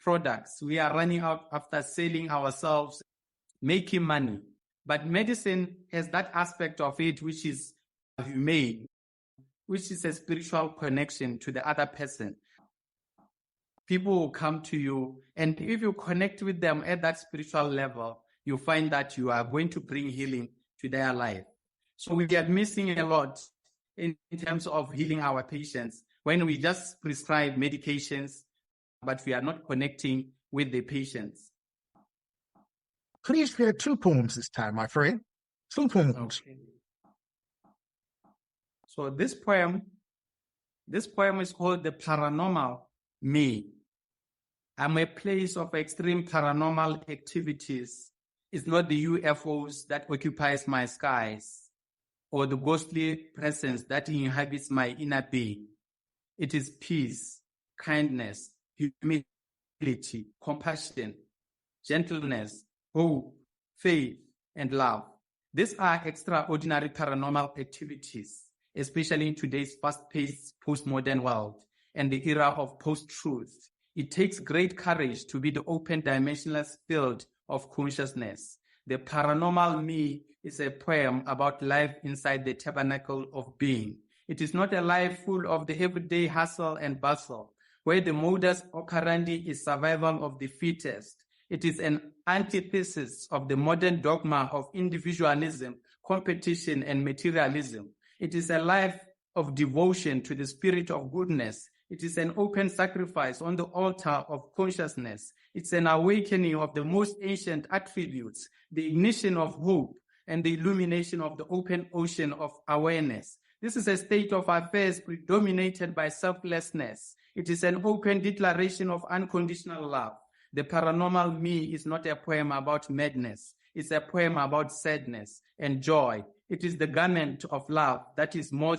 products. We are running out after selling ourselves, making money. But medicine has that aspect of it which is humane, which is a spiritual connection to the other person. People will come to you, and if you connect with them at that spiritual level, you find that you are going to bring healing to their life. So we are missing a lot in terms of healing our patients when we just prescribe medications, but we are not connecting with the patients. Please share 2 poems this time, my friend. 2 poems. Okay. So this poem is called The Paranormal Me. I'm a place of extreme paranormal activities. It's not the UFOs that occupies my skies or the ghostly presence that inhabits my inner being. It is peace, kindness, humility, compassion, gentleness, hope, faith, and love. These are extraordinary paranormal activities, especially in today's fast-paced postmodern world and the era of post-truth. It takes great courage to be the open dimensionless field of consciousness. The Paranormal Me is a poem about life inside the tabernacle of being. It is not a life full of the everyday hustle and bustle, where the modus operandi is survival of the fittest. It is an antithesis of the modern dogma of individualism, competition, and materialism. It is a life of devotion to the spirit of goodness. It is an open sacrifice on the altar of consciousness. It's an awakening of the most ancient attributes, the ignition of hope, and the illumination of the open ocean of awareness. This is a state of affairs predominated by selflessness. It is an open declaration of unconditional love. The Paranormal Me is not a poem about madness. It's a poem about sadness and joy. It is the garment of love that is more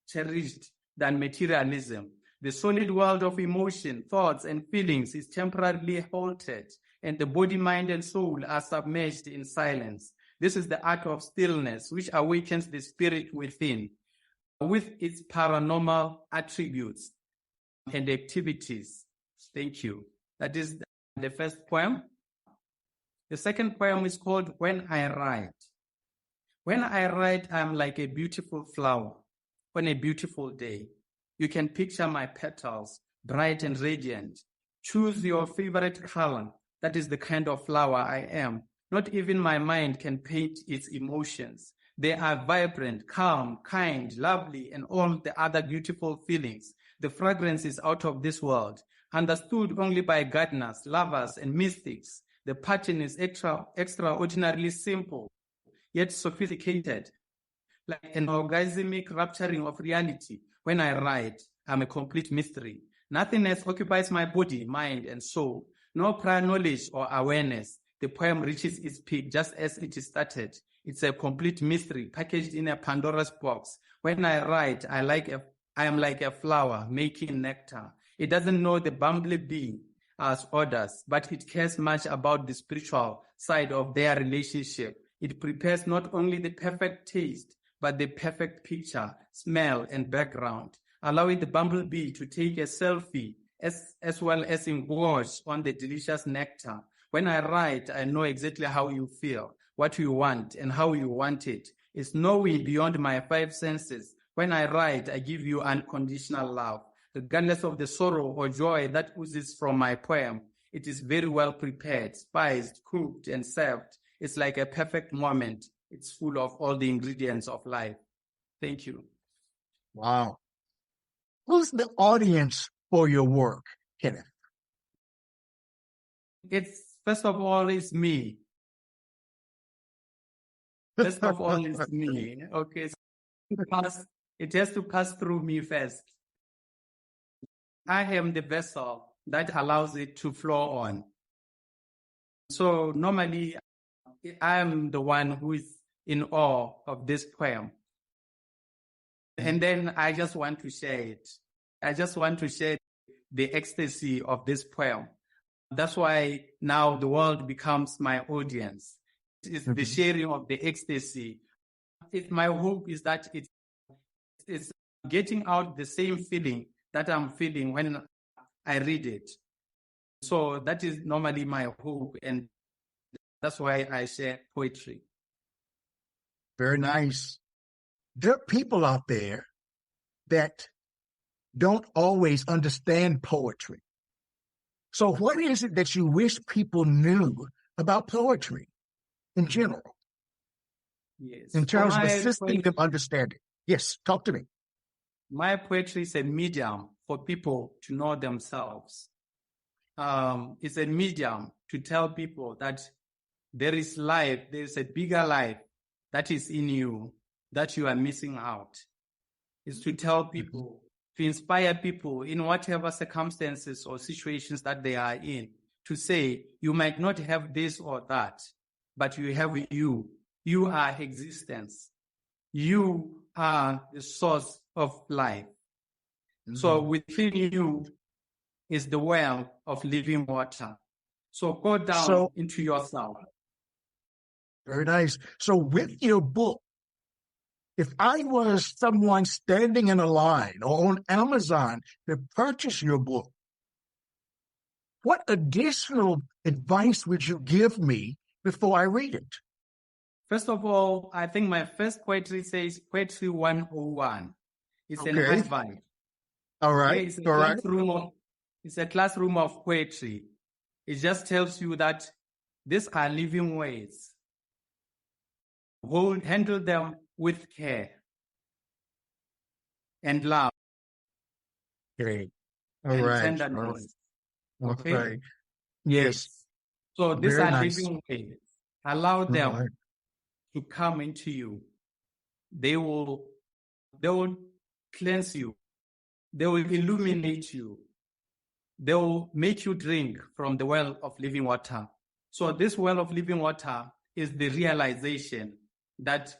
cherished than materialism. The solid world of emotion, thoughts, and feelings is temporarily halted, and the body, mind, and soul are submerged in silence. This is the art of stillness, which awakens the spirit within, with its paranormal attributes and activities. Thank you. That is the first poem. The second poem is called When I Write. When I write, I'm like a beautiful flower on a beautiful day. You can picture my petals, bright and radiant. Choose your favorite color. That is the kind of flower I am. Not even my mind can paint its emotions. They are vibrant, calm, kind, lovely, and all the other beautiful feelings. The fragrance is out of this world, understood only by gardeners, lovers, and mystics. The pattern is extraordinarily simple, yet sophisticated, like an orgasmic rapturing of reality. When I write, I'm a complete mystery. Nothingness occupies my body, mind, and soul. No prior knowledge or awareness. The poem reaches its peak just as it is started. It's a complete mystery packaged in a Pandora's box. When I write, I am like a flower making nectar. It doesn't know the bumblebee as orders, but it cares much about the spiritual side of their relationship. It prepares not only the perfect taste, but the perfect picture, smell, and background, allowing the bumblebee to take a selfie as well as engorge on the delicious nectar. When I write, I know exactly how you feel, what you want, and how you want it. It's knowing beyond my five senses. When I write, I give you unconditional love. Regardless of the sorrow or joy that oozes from my poem, it is very well prepared, spiced, cooked, and served. It's like a perfect moment. It's full of all the ingredients of life. Thank you. Wow. Who's the audience for your work, Kenneth? First of all, it's me. First of all, it's me. Okay. So it has to pass through me first. I am the vessel that allows it to flow on. So normally, I am the one who is in awe of this poem. And then I just want to share it. I just want to share the ecstasy of this poem. That's why now the world becomes my audience. It's the sharing of the ecstasy. My hope is that it's getting out the same feeling that I'm feeling when I read it. So that is normally my hope, and that's why I share poetry. Very nice. There are people out there that don't always understand poetry. So what is it that you wish people knew about poetry in general? Yes. In terms of assisting them understanding. Yes, talk to me. My poetry is a medium for people to know themselves. It's a medium to tell people that there is life, there is a bigger life that is in you that you are missing out. It's to tell people, to inspire people in whatever circumstances or situations that they are in, to say, you might not have this or that, but you have you. You are existence. You are the source of life. So within you is the well of living water. So go down into yourself. Very nice. So with your book, if I was someone standing in a line or on Amazon to purchase your book, what additional advice would you give me before I read it? First of all, I think my first poetry says Poetry 101. It's an advice. All right. Okay? It's a classroom of poetry. It just tells you that these are living ways. Handle them with care and love. Great. And tenderness. Okay. Yes. So these are living ways. Allow them to come into you. They will cleanse you. They will illuminate you. They will make you drink from the well of living water. So this well of living water is the realization that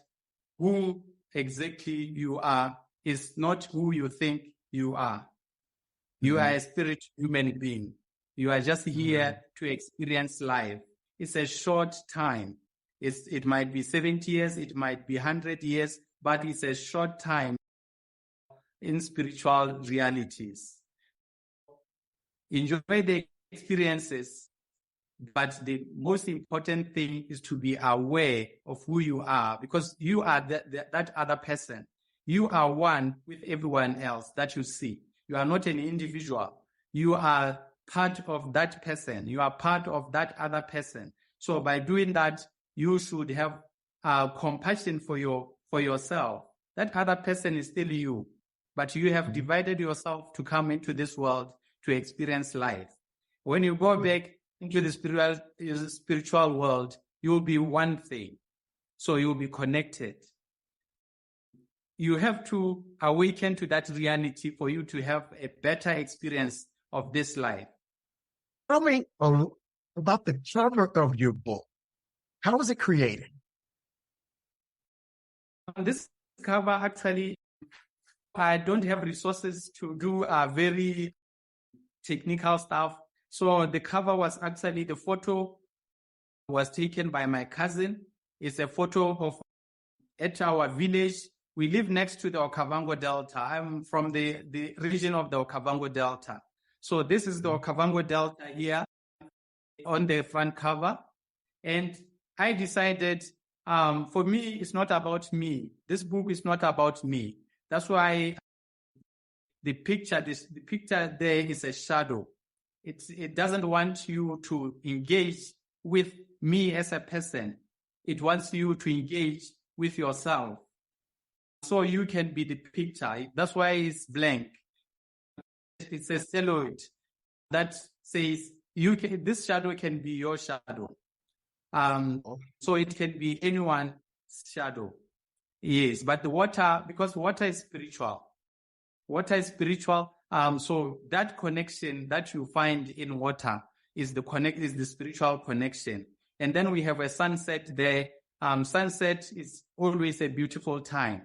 who exactly you are is not who you think you are. You are a spirit human being. You are just here to experience life. It's a short time. It might be 70 years, it might be 100 years, but it's a short time in spiritual realities. Enjoy the experiences, but the most important thing is to be aware of who you are, because you are that other person. You are one with everyone else that you see. You are not an individual. You are part of that person. You are part of that other person. So by doing that, you should have compassion for yourself. That other person is still you, but you have divided yourself to come into this world to experience life. When you go back into the spiritual world, you will be one thing. So you will be connected. You have to awaken to that reality for you to have a better experience of this life. Tell me about the cover of your book. How was it created? This cover, actually, I don't have resources to do very technical stuff. So the cover was actually, the photo was taken by my cousin. It's a photo of at our village. We live next to the Okavango Delta. I'm from the region of the Okavango Delta. So this is the Okavango Delta here on the front cover. And I decided, for me, it's not about me. This book is not about me. That's why the picture there is a shadow. It doesn't want you to engage with me as a person. It wants you to engage with yourself. So you can be the picture. That's why it's blank. It's a celluloid that says this shadow can be your shadow. So it can be anyone's shadow. Yes, but the water, because water is spiritual. Water is spiritual. So that connection that you find in water is the spiritual connection. And then we have a sunset there. Sunset is always a beautiful time.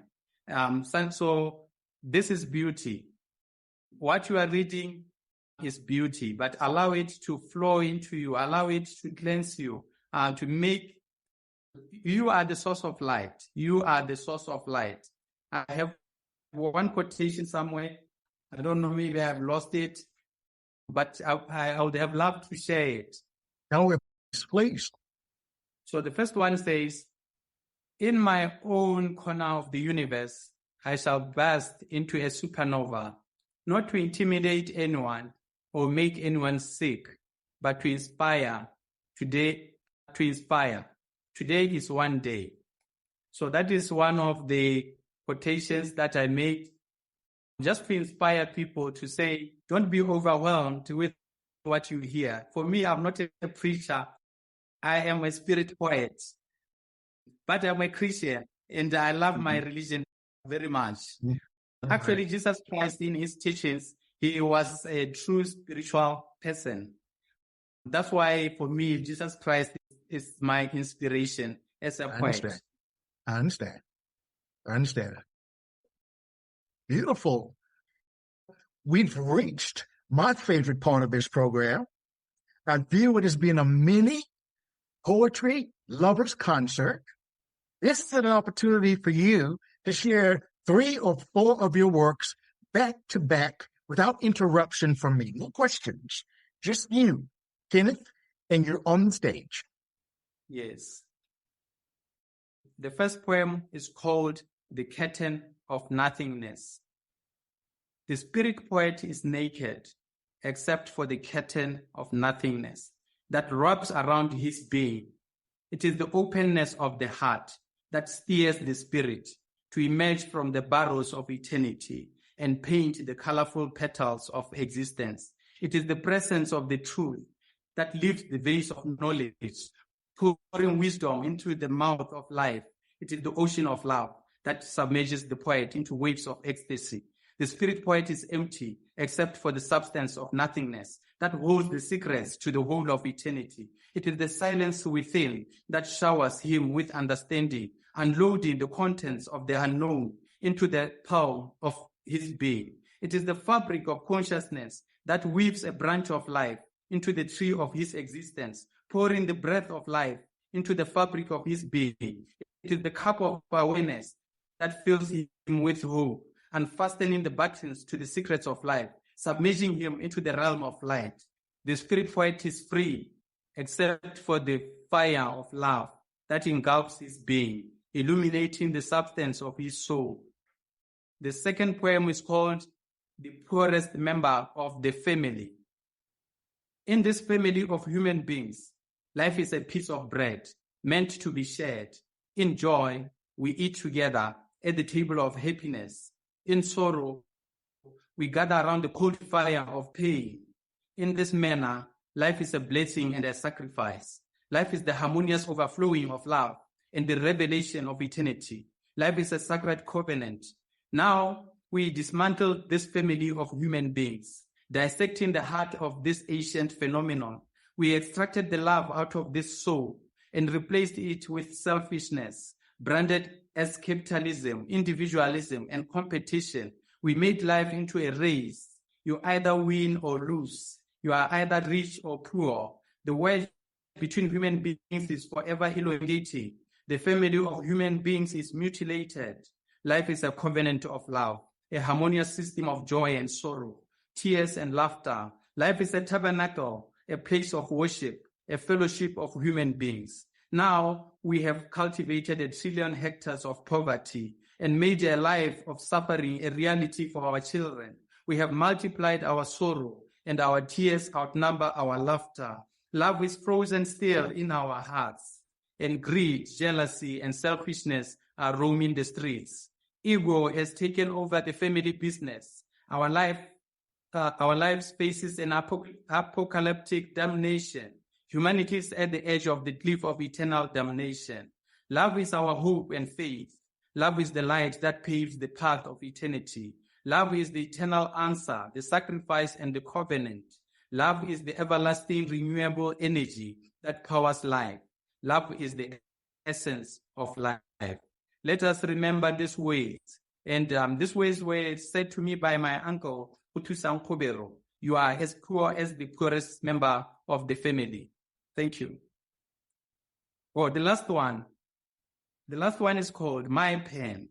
So this is beauty. What you are reading is beauty, but allow it to flow into you. Allow it to cleanse you, to make you are the source of light. You are the source of light. I have one quotation somewhere. I don't know, maybe I have lost it, but I would have loved to share it. No, please. So the first one says, "In my own corner of the universe, I shall burst into a supernova, not to intimidate anyone or make anyone sick, but to inspire. Today is one day." So that is one of the quotations that I made just to inspire people to say, don't be overwhelmed with what you hear. For me, I'm not a preacher. I am a spirit poet, but I'm a Christian and I love my religion very much. Actually, Jesus Christ in his teachings, he was a true spiritual person. That's why for me, Jesus Christ is my inspiration as a poet. I understand. Beautiful. We've reached my favorite part of this program. I view it as being a mini poetry lovers concert. This is an opportunity for you to share 3 or 4 of your works back to back without interruption from me. No questions. Just you, Kenneth, and you're on the stage. Yes. The first poem is called "The Curtain of Nothingness." The spirit poet is naked, except for the curtain of nothingness that wraps around his being. It is the openness of the heart that steers the spirit to emerge from the burrows of eternity and paint the colorful petals of existence. It is the presence of the truth that lifts the vase of knowledge, pouring wisdom into the mouth of life. It is the ocean of love that submerges the poet into waves of ecstasy. The spirit poet is empty except for the substance of nothingness that holds the secrets to the whole of eternity. It is the silence within that showers him with understanding, unloading the contents of the unknown into the palm of his being. It is the fabric of consciousness that weaves a branch of life into the tree of his existence, pouring the breath of life into the fabric of his being. It is the cup of awareness that fills him with hope, and fastening the buttons to the secrets of life, submerging him into the realm of light. The spirit poet is free, except for the fire of love that engulfs his being, illuminating the substance of his soul. The second poem is called "The Poorest Member of the Family." In this family of human beings, life is a piece of bread meant to be shared. In joy, we eat together at the table of happiness. In sorrow, we gather around the cold fire of pain. In this manner, life is a blessing and a sacrifice. Life is the harmonious overflowing of love and the revelation of eternity. Life is a sacred covenant. Now, we dismantle this family of human beings, dissecting the heart of this ancient phenomenon. We extracted the love out of this soul and replaced it with selfishness, branded as capitalism, individualism, and competition. We made life into a race. You either win or lose. You are either rich or poor. The wedge between human beings is forever elongating. The family of human beings is mutilated. Life is a covenant of love, a harmonious system of joy and sorrow, tears and laughter. Life is a tabernacle, a place of worship, a fellowship of human beings. Now we have cultivated 1 trillion hectares of poverty and made a life of suffering a reality for our children. We have multiplied our sorrow, and our tears outnumber our laughter. Love is frozen still in our hearts, and greed, jealousy, and selfishness are roaming the streets. Ego has taken over the family business. Our lives faces an apocalyptic damnation. Humanity is at the edge of the cliff of eternal damnation. Love is our hope and faith. Love is the light that paves the path of eternity. Love is the eternal answer, the sacrifice, and the covenant. Love is the everlasting renewable energy that powers life. Love is the essence of life. Let us remember these words. And these words were said to me by my uncle, Utusang Kobero. You are as poor as the poorest member of the family. Thank you. Oh, the last one. The last one is called My Pen.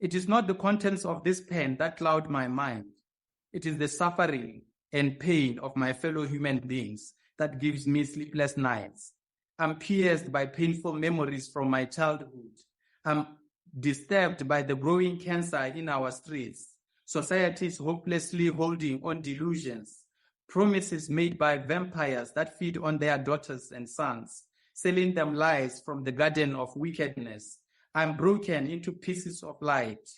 It is not the contents of this pen that cloud my mind. It is the suffering and pain of my fellow human beings that gives me sleepless nights. I'm pierced by painful memories from my childhood. I'm disturbed by the growing cancer in our streets. Society is hopelessly holding on delusions, promises made by vampires that feed on their daughters and sons, selling them lies from the garden of wickedness. I'm broken into pieces of light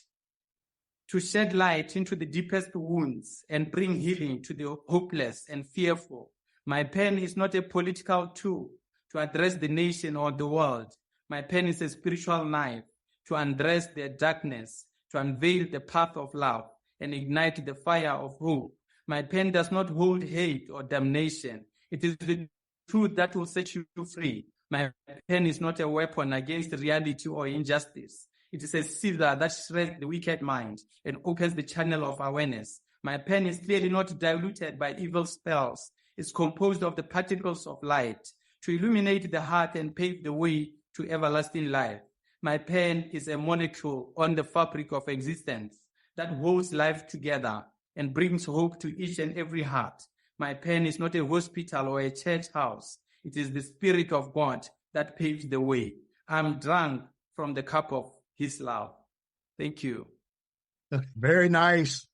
to shed light into the deepest wounds and bring healing to the hopeless and fearful. My pen is not a political tool to address the nation or the world. My pen is a spiritual knife to undress their darkness, to unveil the path of love and ignite the fire of hope. My pen does not hold hate or damnation. It is the truth that will set you free. My pen is not a weapon against reality or injustice. It is a scissor that shreds the wicked mind and opens the channel of awareness. My pen is clearly not diluted by evil spells. It's composed of the particles of light to illuminate the heart and pave the way to everlasting life. My pen is a molecule on the fabric of existence that holds life together and brings hope to each and every heart. My pen is not a hospital or a church house. It is the Spirit of God that paves the way. I'm drunk from the cup of His love. Thank you. Very nice.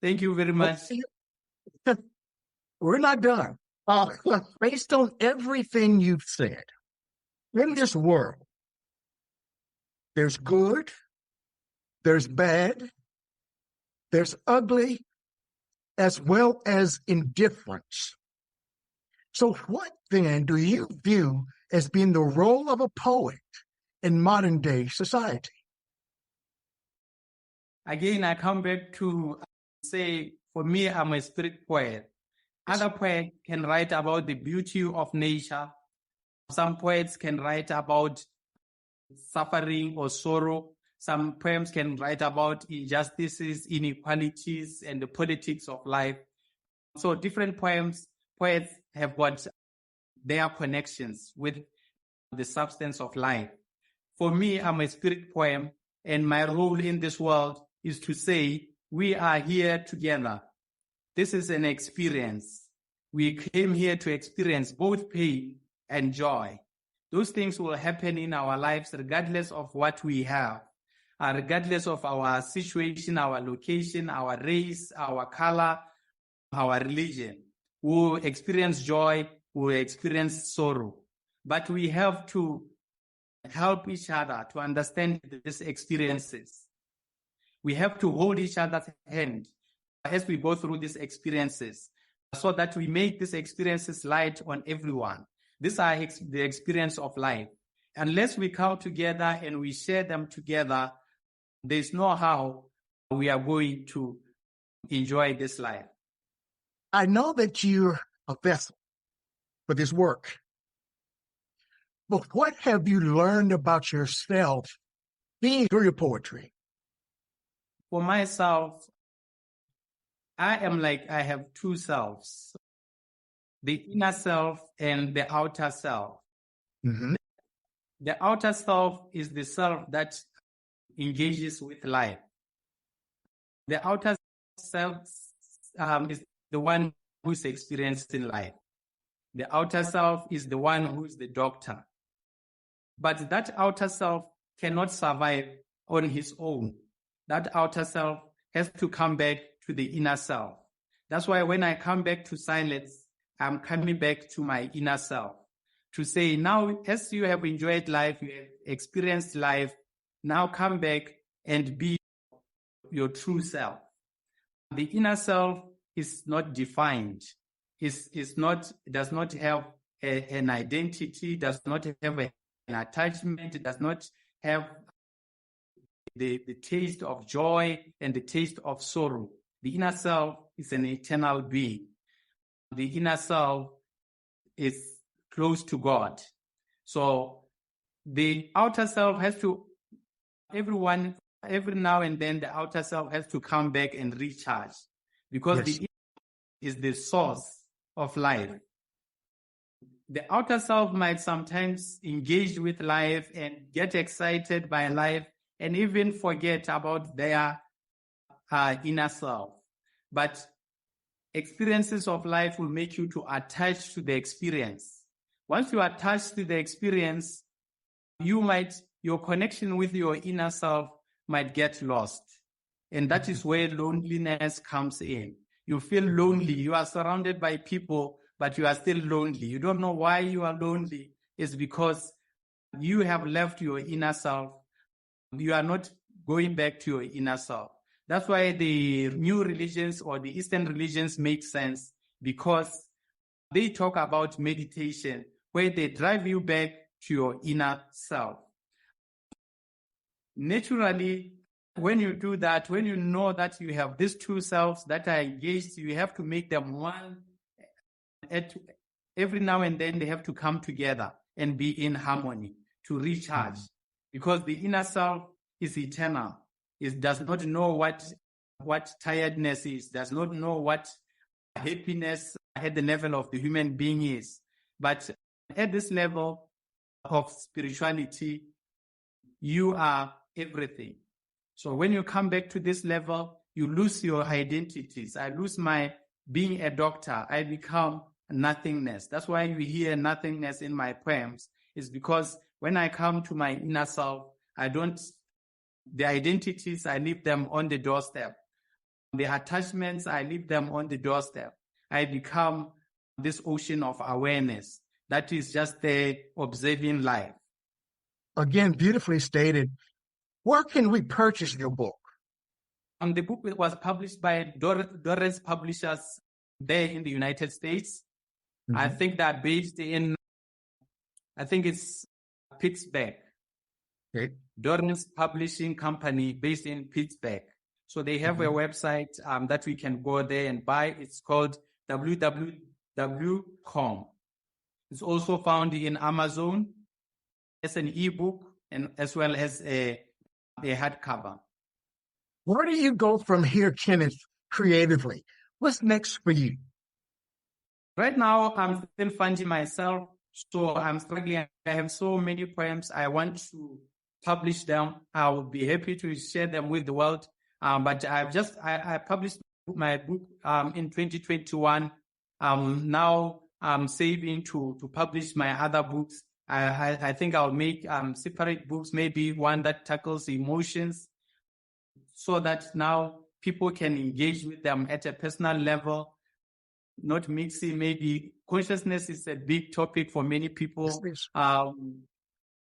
Thank you very much. We're not done. Based on everything you've said, in this world, there's good, there's bad, there's ugly, as well as indifference. So what then do you view as being the role of a poet in modern day society? Again, I come back to say, for me, I'm a spirit poet. Other poets can write about the beauty of nature. Some poets can write about suffering or sorrow. Some poems can write about injustices, inequalities, and the politics of life. So different poets have got their connections with the substance of life. For me, I'm a spirit poem, and my role in this world is to say, we are here together. This is an experience. We came here to experience both pain and joy. Those things will happen in our lives regardless of what we have, regardless of our situation, our location, our race, our color, our religion. We'll experience joy, we'll experience sorrow. But we have to help each other to understand these experiences. We have to hold each other's hand as we go through these experiences so that we make these experiences light on everyone. These are the experience of life. Unless we come together and we share them together, there's no how we are going to enjoy this life. I know that you're a vessel for this work, but what have you learned about yourself being through your poetry? For myself, I have two selves, the inner self and the outer self. Mm-hmm. The outer self is the self that engages with life. The outer self is the one who's experiencing life. The outer self is the one who's the doctor. But that outer self cannot survive on his own. That outer self has to come back to the inner self. That's why when I come back to silence, I'm coming back to my inner self to say, now, as you have enjoyed life, you have experienced life, now come back and be your true self. The inner self is not defined. Does not have an identity, does not have an attachment, does not have the taste of joy and the taste of sorrow. The inner self is an eternal being. The inner self is close to God. So the outer self has to, every now and then, the outer self has to come back and recharge, because the inner is the source of life. The outer self might sometimes engage with life and get excited by life and even forget about their inner self. But experiences of life will make you to attach to the experience. Once you attach to the experience, your connection with your inner self might get lost. And that is where loneliness comes in. You feel lonely. You are surrounded by people, but you are still lonely. You don't know why you are lonely. It's because you have left your inner self. You are not going back to your inner self. That's why the new religions or the Eastern religions make sense, because they talk about meditation, where they drive you back to your inner self. Naturally, when you do that, when you know that you have these two selves that are engaged, you have to make them one. Every now and then, they have to come together and be in harmony to recharge, because the inner self is eternal. It does not know what tiredness is, does not know what happiness at the level of the human being is. But at this level of spirituality, you are everything. So when you come back to this level, you lose your identities. I lose my being a doctor. I become nothingness. That's why you hear nothingness in my poems. It's because when I come to my inner self, the identities, I leave them on the doorstep. The attachments, I leave them on the doorstep. I become this ocean of awareness that is just there observing life. Again, beautifully stated. Where can we purchase your book? The book was published by Doris Publishers there in the United States. Mm-hmm. I think they're based in, it's Pittsburgh. Okay. Doris Publishing Company based in Pittsburgh. So they have a website that we can go there and buy. It's called www.com. It's also found in Amazon as an ebook and as well as a hardcover. Where do you go from here, Kenneth, creatively? What's next for you? Right now, I'm still finding myself, so I'm struggling. I have so many poems. I want to publish them. I will be happy to share them with the world. But I published my book in 2021. Now I'm saving to publish my other books. I think I'll make separate books, maybe one that tackles emotions, so that now people can engage with them at a personal level, not mixing. Maybe consciousness is a big topic for many people.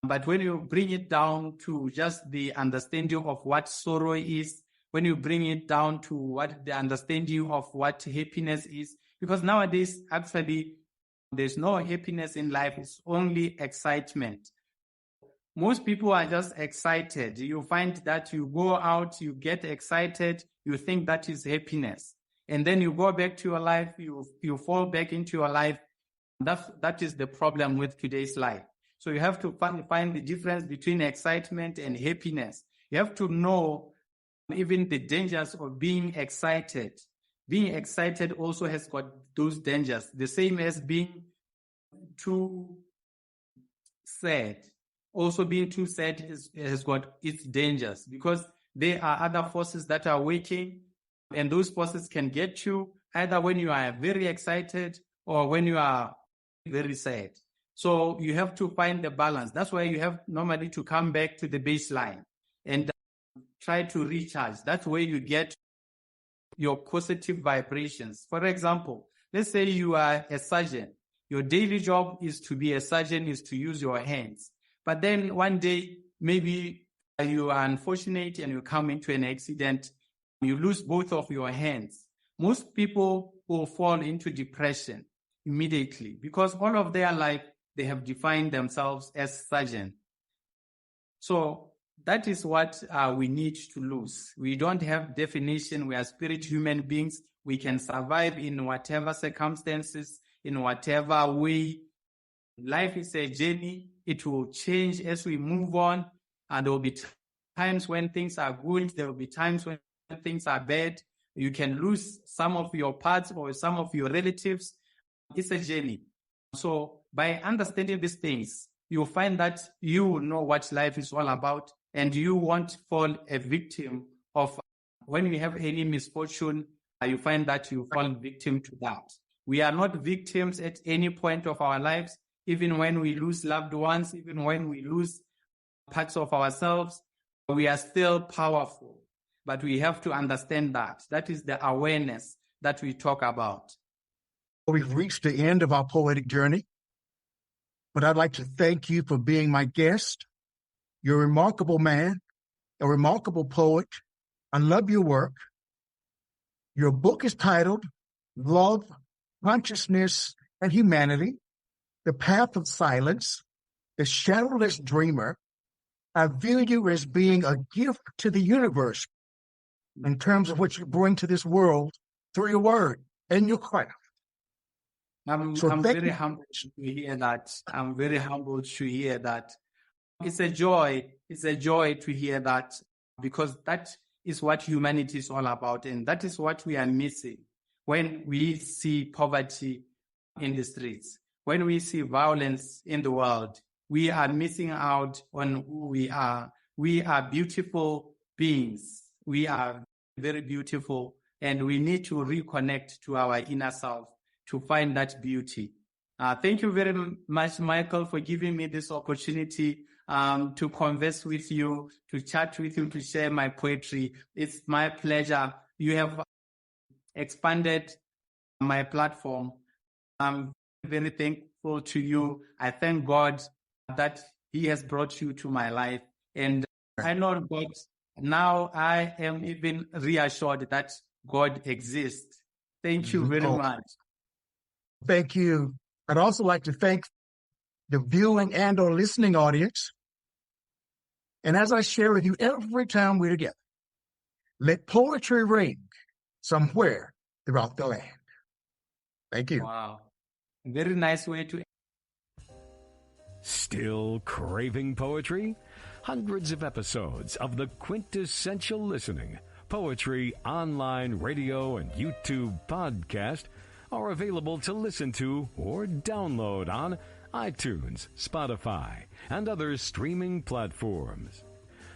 But when you bring it down to just the understanding of what sorrow is, when you bring it down to what the understanding of what happiness is, because nowadays, actually, there's no happiness in life. It's only excitement. Most people are just excited. You find that you go out, you get excited, you think that is happiness. And then you go back to your life, you fall back into your life. That is the problem with today's life. So you have to find the difference between excitement and happiness. You have to know even the dangers of being excited. Being excited also has got those dangers, the same as being too sad. Also being too sad has got its dangers, because there are other forces that are working, and those forces can get you either when you are very excited or when you are very sad. So you have to find the balance. That's why you have normally to come back to the baseline and try to recharge. That's where you get your positive vibrations. For example, let's say you are a surgeon. Your daily job is to be a surgeon, is to use your hands. But then one day, maybe you are unfortunate and you come into an accident, you lose both of your hands. Most people will fall into depression immediately, because all of their life, they have defined themselves as surgeon. So that is what we need to lose. We don't have definition. We are spirit human beings. We can survive in whatever circumstances, in whatever way. Life is a journey. It will change as we move on. And there will be times when things are good. There will be times when things are bad. You can lose some of your parts or some of your relatives. It's a journey. So by understanding these things, you'll find that you will know what life is all about, and you won't fall a victim of, when you have any misfortune, you find that you fall victim to that. We are not victims at any point of our lives, even when we lose loved ones, even when we lose parts of ourselves, we are still powerful. But we have to understand that. That is the awareness that we talk about. We've reached the end of our poetic journey, but I'd like to thank you for being my guest. You're a remarkable man, a remarkable poet. I love your work. Your book is titled Love, Consciousness, and Humanity, The Path of Silence, The Shadowless Dreamer. I view you as being a gift to the universe in terms of what you bring to this world through your word and your craft. I'm very humbled to hear that. I'm very humbled to hear that. It's a joy. It's a joy to hear that, because that is what humanity is all about. And that is what we are missing when we see poverty in the streets, when we see violence in the world. We are missing out on who we are. We are beautiful beings. We are very beautiful, and we need to reconnect to our inner self to find that beauty. Thank you very much, Michael, for giving me this opportunity to converse with you, to chat with you, to share my poetry. It's my pleasure. You have expanded my platform. I'm very thankful to you. I thank God that He has brought you to my life. And I know God, now I am even reassured that God exists. Thank you very much. Thank you. I'd also like to thank the viewing and or listening audience. And as I share with you every time we're together, let poetry ring somewhere throughout the land. Thank you. Wow. Very nice way to. Still craving poetry? Hundreds of episodes of the Quintessential Listening Poetry online radio and YouTube podcast are available to listen to or download on iTunes, Spotify, and other streaming platforms.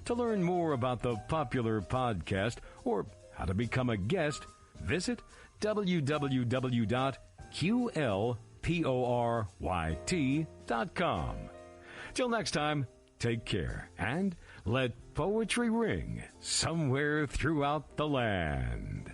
To learn more about the popular podcast or how to become a guest, visit www.QLPORYT.com. Till next time, take care and let poetry ring somewhere throughout the land.